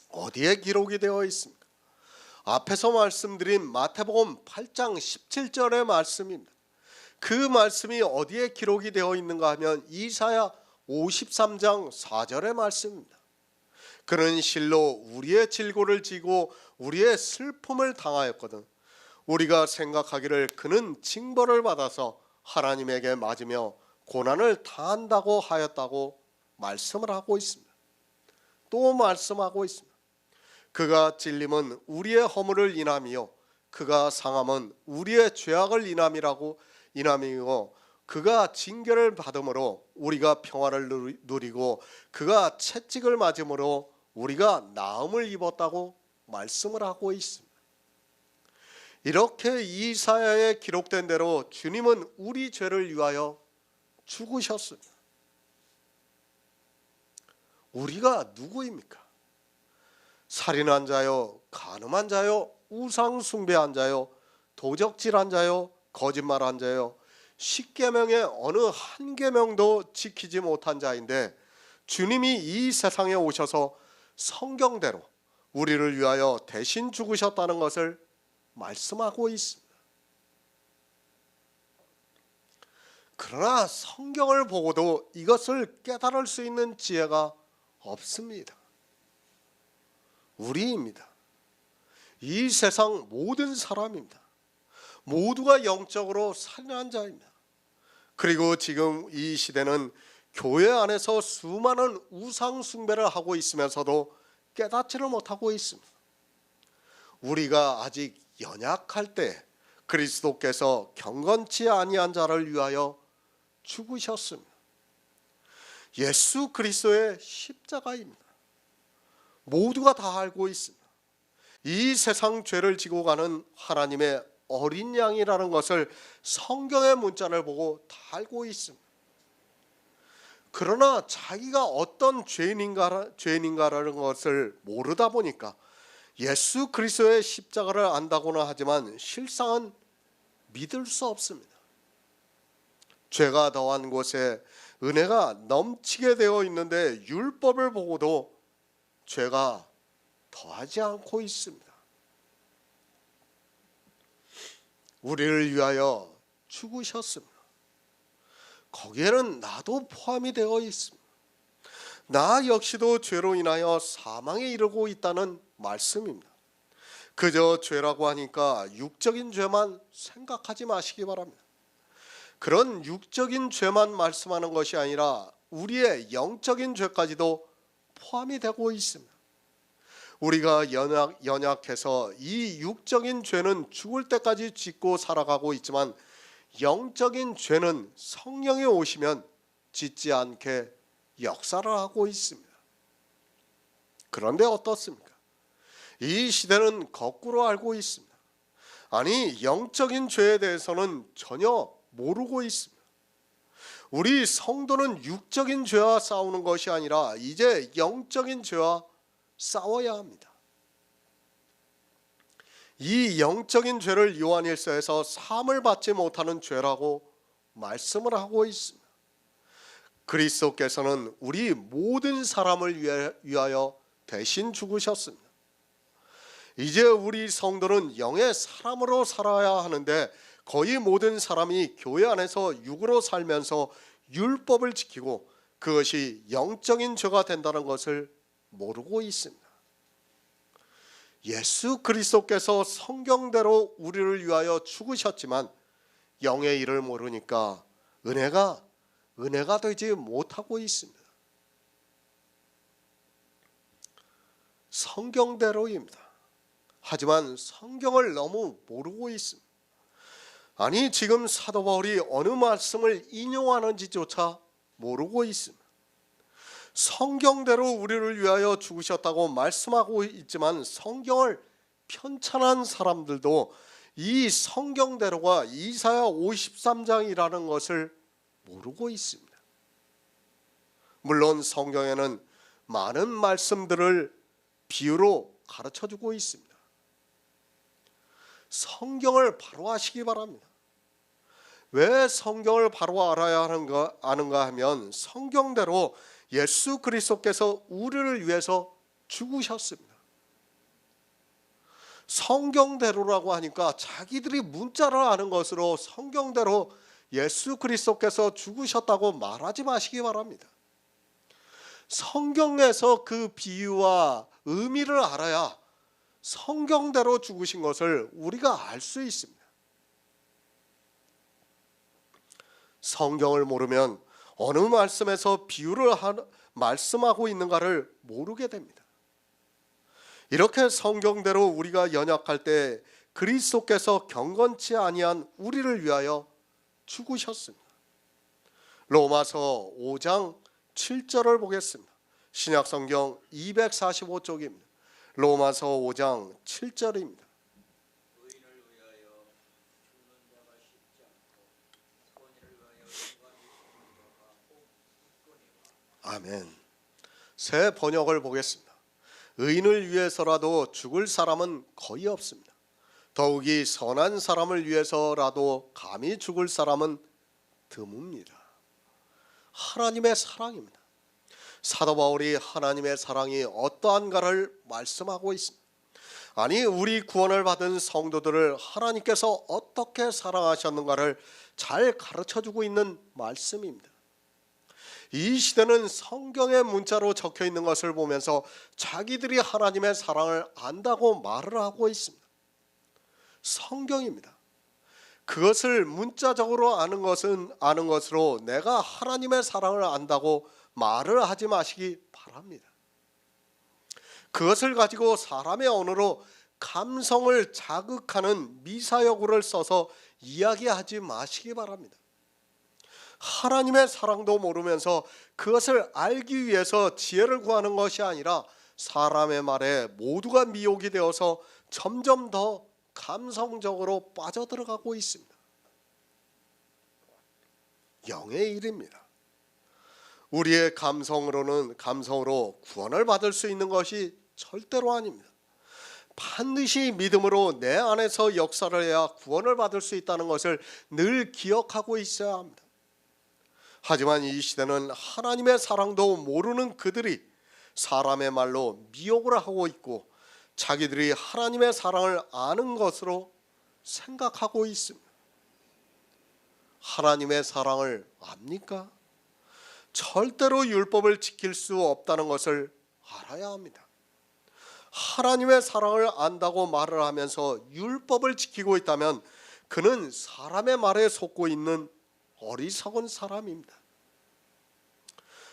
어디에 기록이 되어 있습니까? 앞에서 말씀드린 마태복음 8장 17절의 말씀입니다. 그 말씀이 어디에 기록이 되어 있는가 하면 이사야 53장 4절의 말씀입니다. 그는 실로 우리의 질고를 지고 우리의 슬픔을 당하였거든 우리가 생각하기를 그는 징벌을 받아서 하나님에게 맞으며 고난을 당한다고 하였다고 말씀을 하고 있습니다. 또 말씀하고 있습니다. 그가 찔림은 우리의 허물을 인함이요 그가 상함은 우리의 죄악을 인함이요 그가 징계를 받음으로 우리가 평화를 누리고 그가 채찍을 맞음으로 우리가 나음을 입었다고 말씀을 하고 있습니다. 이렇게 이사야에 기록된 대로 주님은 우리 죄를 위하여 죽으셨습니다. 우리가 누구입니까? 살인한 자요, 간음한 자요, 우상 숭배한 자요, 도적질한 자요, 거짓말한 자요, 십계명의 어느 한 계명도 지키지 못한 자인데 주님이 이 세상에 오셔서 성경대로 우리를 위하여 대신 죽으셨다는 것을 말씀하고 있습니다. 그러나 성경을 보고도 이것을 깨달을 수 있는 지혜가 없습니다. 우리입니다. 이 세상 모든 사람입니다. 모두가 영적으로 살인한 자입니다. 그리고 지금 이 시대는 교회 안에서 수많은 우상 숭배를 하고 있으면서도 깨닫지를 못하고 있습니다. 우리가 아직 연약할 때 그리스도께서 경건치 아니한 자를 위하여 죽으셨습니다. 예수 그리스도의 십자가입니다. 모두가 다 알고 있습니다. 이 세상 죄를 지고 가는 하나님의 어린 양이라는 것을 성경의 문자를 보고 다 알고 있습니다. 그러나 자기가 어떤 죄인인가라는 것을 모르다 보니까 예수 그리스도의 십자가를 안다고는 하지만 실상은 믿을 수 없습니다. 죄가 더한 곳에 은혜가 넘치게 되어 있는데 율법을 보고도 죄가 더하지 않고 있습니다. 우리를 위하여 죽으셨습니다. 거기에는 나도 포함이 되어 있습니다. 나 역시도 죄로 인하여 사망에 이르고 있다는 말씀입니다. 그저 죄라고 하니까 육적인 죄만 생각하지 마시기 바랍니다. 그런 육적인 죄만 말씀하는 것이 아니라 우리의 영적인 죄까지도 포함이 되고 있습니다. 우리가 연약해서 이 육적인 죄는 죽을 때까지 짓고 살아가고 있지만 영적인 죄는 성령이 오시면 짓지 않게 역사를 하고 있습니다. 그런데 어떻습니까? 이 시대는 거꾸로 알고 있습니다. 아니, 영적인 죄에 대해서는 전혀 모르고 있습니다. 우리 성도는 육적인 죄와 싸우는 것이 아니라 이제 영적인 죄와 싸워야 합니다. 이 영적인 죄를 요한일서에서 사함을 받지 못하는 죄라고 말씀을 하고 있습니다. 그리스도께서는 우리 모든 사람을 위하여 대신 죽으셨습니다. 이제 우리 성도는 영의 사람으로 살아야 하는데 거의 모든 사람이 교회 안에서 육으로 살면서 율법을 지키고 그것이 영적인 죄가 된다는 것을 모르고 있습니다. 예수 그리스도께서 성경대로 우리를 위하여 죽으셨지만 영의 일을 모르니까 은혜가 되지 못하고 있습니다. 성경대로입니다. 하지만 성경을 너무 모르고 있습니다. 아니, 지금 사도 바울이 어느 말씀을 인용하는지조차 모르고 있습니다. 성경대로 우리를 위하여 죽으셨다고 말씀하고 있지만 성경을 편찬한 사람들도 이 성경대로가 이사야 53장이라는 것을 모르고 있습니다. 물론 성경에는 많은 말씀들을 비유로 가르쳐주고 있습니다. 성경을 바로 하시기 바랍니다. 왜 성경을 바로 알아야 아는가 하면 성경대로 예수 그리스도께서 우리를 위해서 죽으셨습니다. 성경대로라고 하니까 자기들이 문자를 아는 것으로 성경대로 예수 그리스도께서 죽으셨다고 말하지 마시기 바랍니다. 성경에서 그 비유와 의미를 알아야 성경대로 죽으신 것을 우리가 알 수 있습니다. 성경을 모르면 어느 말씀에서 비유를 말씀하고 있는가를 모르게 됩니다. 이렇게 성경대로 우리가 연약할 때 그리스도께서 경건치 아니한 우리를 위하여 죽으셨습니다. 로마서 5장 7절을 보겠습니다. 신약성경 245쪽입니다. 로마서 5장 7절입니다. 아멘. 새 번역을 보겠습니다. 의인을 위해서라도 죽을 사람은 거의 없습니다. 더욱이 선한 사람을 위해서라도 감히 죽을 사람은 드뭅니다. 하나님의 사랑입니다. 사도 바울이 하나님의 사랑이 어떠한가를 말씀하고 있습니다. 아니, 우리 구원을 받은 성도들을 하나님께서 어떻게 사랑하셨는가를 잘 가르쳐주고 있는 말씀입니다. 이 시대는 성경의 문자로 적혀 있는 것을 보면서 자기들이 하나님의 사랑을 안다고 말을 하고 있습니다. 성경입니다. 그것을 문자적으로 아는 것으로 내가 하나님의 사랑을 안다고 말을 하지 마시기 바랍니다. 그것을 가지고 사람의 언어로 감성을 자극하는 미사여구를 써서 이야기하지 마시기 바랍니다. 하나님의 사랑도 모르면서 그것을 알기 위해서 지혜를 구하는 것이 아니라 사람의 말에 모두가 미혹이 되어서 점점 더 감성적으로 빠져들어가고 있습니다. 영의 일입니다. 우리의 감성으로 구원을 받을 수 있는 것이 절대로 아닙니다. 반드시 믿음으로 내 안에서 역사를 해야 구원을 받을 수 있다는 것을 늘 기억하고 있어야 합니다. 하지만 이 시대는 하나님의 사랑도 모르는 그들이 사람의 말로 미혹을 하고 있고 자기들이 하나님의 사랑을 아는 것으로 생각하고 있습니다. 하나님의 사랑을 압니까? 절대로 율법을 지킬 수 없다는 것을 알아야 합니다. 하나님의 사랑을 안다고 말을 하면서 율법을 지키고 있다면 그는 사람의 말에 속고 있는 어리석은 사람입니다.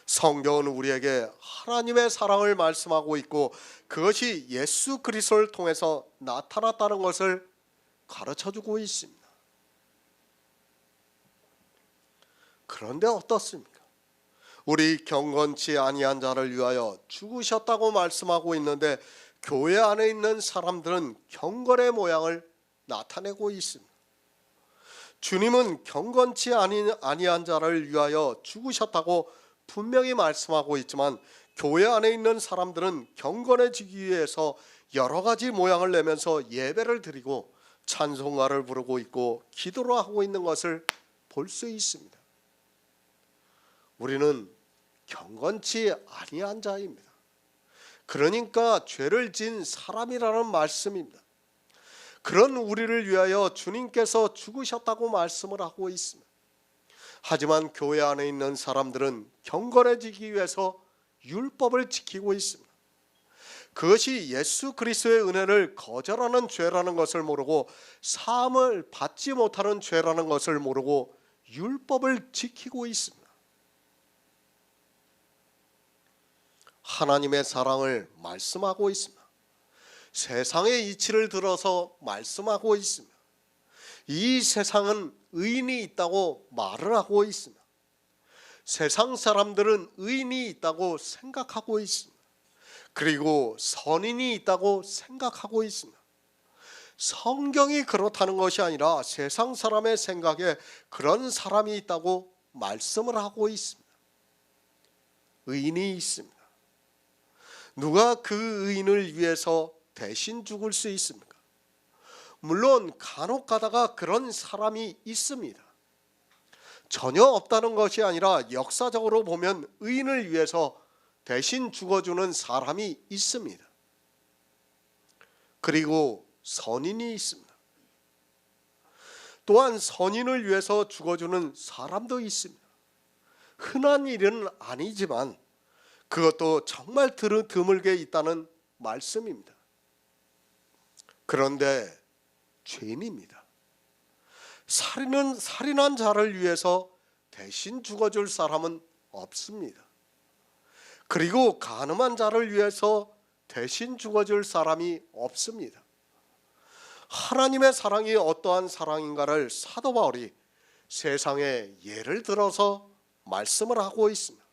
성경은 우리에게 하나님의 사랑을 말씀하고 있고 그것이 예수 그리스도를 통해서 나타났다는 것을 가르쳐주고 있습니다. 그런데 어떻습니까? 우리 경건치 아니한 자를 위하여 죽으셨다고 말씀하고 있는데 교회 안에 있는 사람들은 경건의 모양을 나타내고 있습니다. 주님은 경건치 아니한 자를 위하여 죽으셨다고 분명히 말씀하고 있지만 교회 안에 있는 사람들은 경건해지기 위해서 여러 가지 모양을 내면서 예배를 드리고 찬송가를 부르고 있고 기도를 하고 있는 것을 볼 수 있습니다. 우리는 경건치 아니한 자입니다. 그러니까 죄를 지은 사람이라는 말씀입니다. 그런 우리를 위하여 주님께서 죽으셨다고 말씀을 하고 있습니다. 하지만 교회 안에 있는 사람들은 경건해지기 위해서 율법을 지키고 있습니다. 그것이 예수 그리스도의 은혜를 거절하는 죄라는 것을 모르고 사함을 받지 못하는 죄라는 것을 모르고 율법을 지키고 있습니다. 하나님의 사랑을 말씀하고 있습니다. 세상의 이치를 들어서 말씀하고 있습니다. 이 세상은 의인이 있다고 말을 하고 있습니다. 세상 사람들은 의인이 있다고 생각하고 있습니다. 그리고 선인이 있다고 생각하고 있습니다. 성경이 그렇다는 것이 아니라 세상 사람의 생각에 그런 사람이 있다고 말씀을 하고 있습니다. 의인이 있습니다. 누가 그 의인을 위해서 대신 죽을 수 있습니까? 물론 간혹 가다가 그런 사람이 있습니다. 전혀 없다는 것이 아니라 역사적으로 보면 의인을 위해서 대신 죽어주는 사람이 있습니다. 그리고 선인이 있습니다. 또한 선인을 위해서 죽어주는 사람도 있습니다. 흔한 일은 아니지만 그것도 정말 드물게 있다는 말씀입니다. 그런데 죄인입니다. 살인한 자를 위해서 대신 죽어줄 사람은 없습니다. 그리고 간음한 자를 위해서 대신 죽어줄 사람이 없습니다. 하나님의 사랑이 어떠한 사랑인가를 사도 바울이 세상에 예를 들어서 말씀을 하고 있습니다.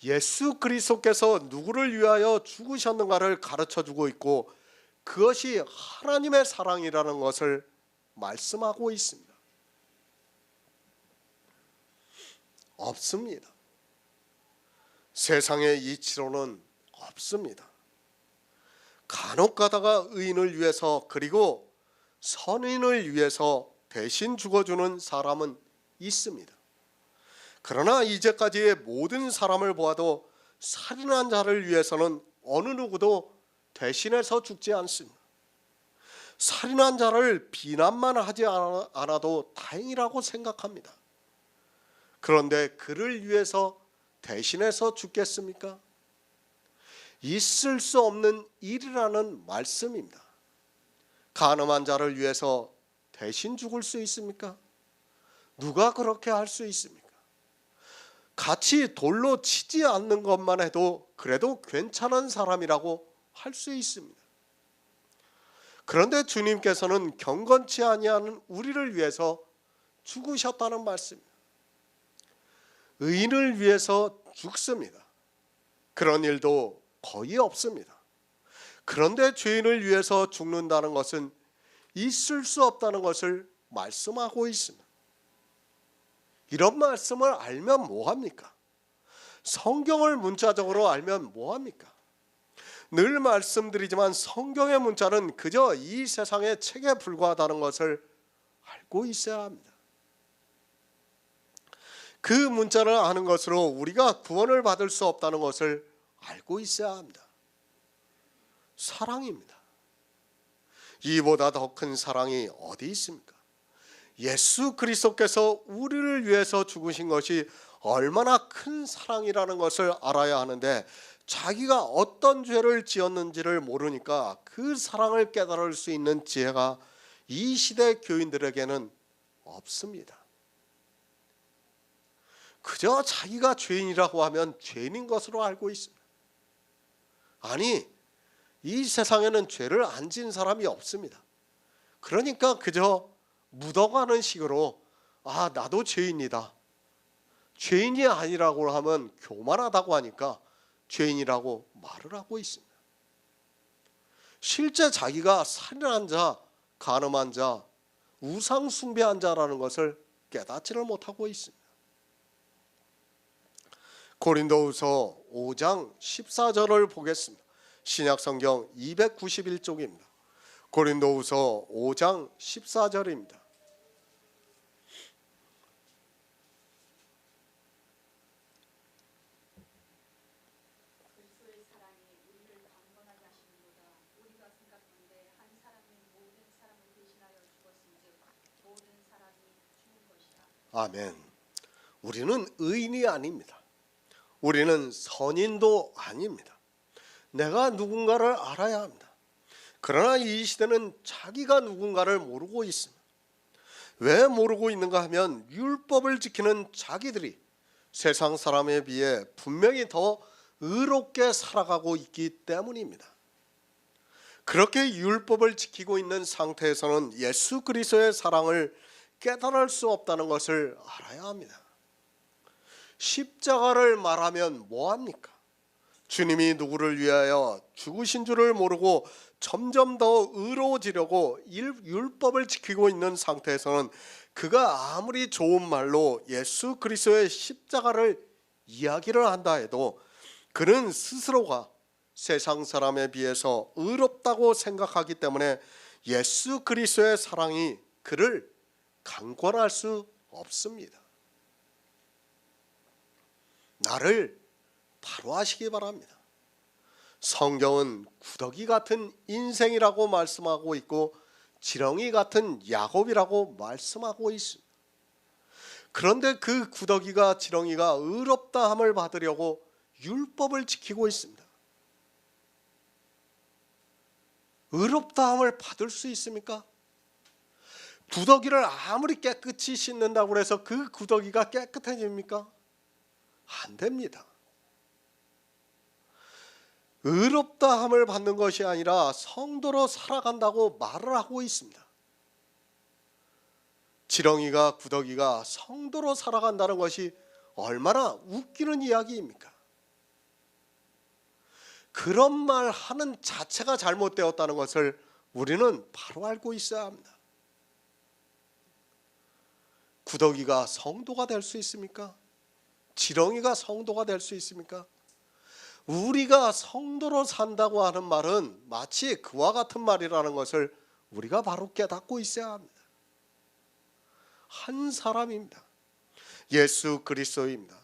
예수 그리스도께서 누구를 위하여 죽으셨는가를 가르쳐주고 있고 그것이 하나님의 사랑이라는 것을 말씀하고 있습니다. 없습니다. 세상의 이치로는 없습니다. 간혹 가다가 의인을 위해서 그리고 선인을 위해서 대신 죽어주는 사람은 있습니다. 그러나 이제까지의 모든 사람을 보아도 살인한 자를 위해서는 어느 누구도 대신해서 죽지 않습니다. 살인한 자를 비난만 하지 않아도 다행이라고 생각합니다. 그런데 그를 위해서 대신해서 죽겠습니까? 있을 수 없는 일이라는 말씀입니다. 간음한 자를 위해서 대신 죽을 수 있습니까? 누가 그렇게 할 수 있습니까? 같이 돌로 치지 않는 것만 해도 그래도 괜찮은 사람이라고 할 수 있습니다. 그런데 주님께서는 경건치 아니하는 우리를 위해서 죽으셨다는 말씀입니다. 의인을 위해서 죽습니다. 그런 일도 거의 없습니다. 그런데 죄인을 위해서 죽는다는 것은 있을 수 없다는 것을 말씀하고 있습니다. 이런 말씀을 알면 뭐합니까? 성경을 문자적으로 알면 뭐합니까? 늘 말씀드리지만 성경의 문자는 그저 이 세상의 책에 불과하다는 것을 알고 있어야 합니다. 그 문자를 아는 것으로 우리가 구원을 받을 수 없다는 것을 알고 있어야 합니다. 사랑입니다. 이보다 더 큰 사랑이 어디 있습니까? 예수 그리스도께서 우리를 위해서 죽으신 것이 얼마나 큰 사랑이라는 것을 알아야 하는데 자기가 어떤 죄를 지었는지를 모르니까 그 사랑을 깨달을 수 있는 지혜가 이 시대 교인들에게는 없습니다. 그저 자기가 죄인이라고 하면 죄인인 것으로 알고 있습니다. 아니, 이 세상에는 죄를 안 지은 사람이 없습니다. 그러니까 그저 묻어가는 식으로 나도 죄인이다. 죄인이 아니라고 하면 교만하다고 하니까 죄인이라고 말을 하고 있습니다. 실제 자기가 살인한 자, 간음한 자, 우상 숭배한 자라는 것을 깨닫지를 못하고 있습니다. 고린도후서 5장 14절을 보겠습니다. 신약성경 291쪽입니다. 고린도후서 5장 14절입니다. 아멘. 우리는 의인이 아닙니다. 우리는 선인도 아닙니다. 내가 누군가를 알아야 합니다. 그러나 이 시대는 자기가 누군가를 모르고 있습니다. 왜 모르고 있는가 하면 율법을 지키는 자기들이 세상 사람에 비해 분명히 더 의롭게 살아가고 있기 때문입니다. 그렇게 율법을 지키고 있는 상태에서는 예수 그리스도의 사랑을 깨달을 수 없다는 것을 알아야 합니다. 십자가를 말하면 뭐합니까? 주님이 누구를 위하여 죽으신 줄을 모르고 점점 더 의로워지려고 율법을 지키고 있는 상태에서는 그가 아무리 좋은 말로 예수 그리스도의 십자가를 이야기를 한다 해도 그는 스스로가 세상 사람에 비해서 의롭다고 생각하기 때문에 예수 그리스도의 사랑이 그를 강권할 수 없습니다. 나를 바로 하시기 바랍니다. 성경은 구더기 같은 인생이라고 말씀하고 있고 지렁이 같은 야곱이라고 말씀하고 있습니다. 그런데 그 구더기가 지렁이가 의롭다함을 받으려고 율법을 지키고 있습니다. 의롭다함을 받을 수 있습니까? 구더기를 아무리 깨끗이 씻는다고 해서 그 구더기가 깨끗해집니까? 안 됩니다. 의롭다함을 받는 것이 아니라 성도로 살아간다고 말을 하고 있습니다. 지렁이가 구더기가 성도로 살아간다는 것이 얼마나 웃기는 이야기입니까? 그런 말 하는 자체가 잘못되었다는 것을 우리는 바로 알고 있어야 합니다. 구더기가 성도가 될 수 있습니까? 지렁이가 성도가 될 수 있습니까? 우리가 성도로 산다고 하는 말은 마치 그와 같은 말이라는 것을 우리가 바로 깨닫고 있어야 합니다. 한 사람입니다. 예수 그리스도입니다.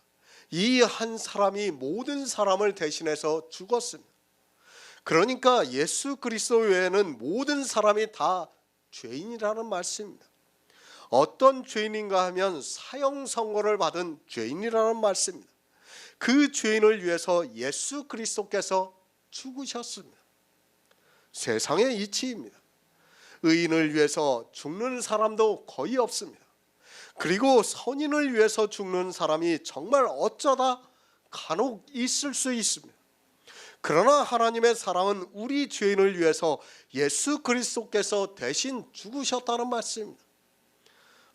이 한 사람이 모든 사람을 대신해서 죽었습니다. 그러니까 예수 그리스도 외에는 모든 사람이 다 죄인이라는 말씀입니다. 어떤 죄인인가 하면 사형 선고를 받은 죄인이라는 말씀입니다. 그 죄인을 위해서 예수 그리스도께서 죽으셨습니다. 세상의 이치입니다. 의인을 위해서 죽는 사람도 거의 없습니다. 그리고 선인을 위해서 죽는 사람이 정말 어쩌다 간혹 있을 수 있습니다. 그러나 하나님의 사랑은 우리 죄인을 위해서 예수 그리스도께서 대신 죽으셨다는 말씀입니다.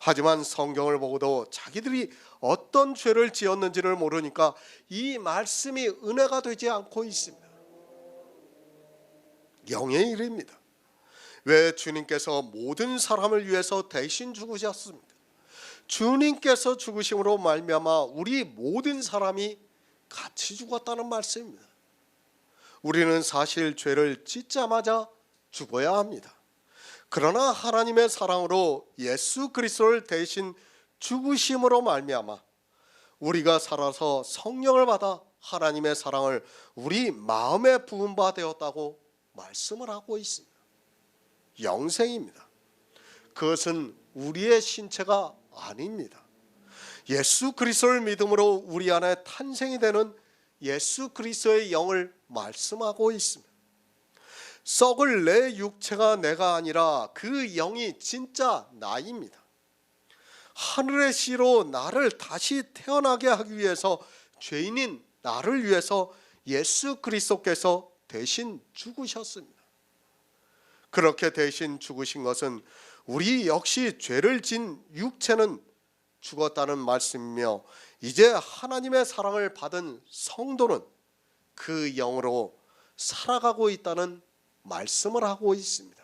하지만 성경을 보고도 자기들이 어떤 죄를 지었는지를 모르니까 이 말씀이 은혜가 되지 않고 있습니다. 영의 일입니다. 왜 주님께서 모든 사람을 위해서 대신 죽으셨습니까? 주님께서 죽으심으로 말미암아 우리 모든 사람이 같이 죽었다는 말씀입니다. 우리는 사실 죄를 짓자마자 죽어야 합니다. 그러나 하나님의 사랑으로 예수 그리스도를 대신 죽으심으로 말미암아 우리가 살아서 성령을 받아 하나님의 사랑을 우리 마음에 부은 바 되었다고 말씀을 하고 있습니다. 영생입니다. 그것은 우리의 신체가 아닙니다. 예수 그리스도를 믿음으로 우리 안에 탄생이 되는 예수 그리스도의 영을 말씀하고 있습니다. 썩을 내 육체가 내가 아니라 그 영이 진짜 나입니다. 하늘의 씨로 나를 다시 태어나게 하기 위해서 죄인인 나를 위해서 예수 그리스도께서 대신 죽으셨습니다. 그렇게 대신 죽으신 것은 우리 역시 죄를 진 육체는 죽었다는 말씀이며 이제 하나님의 사랑을 받은 성도는 그 영으로 살아가고 있다는 말씀을 하고 있습니다.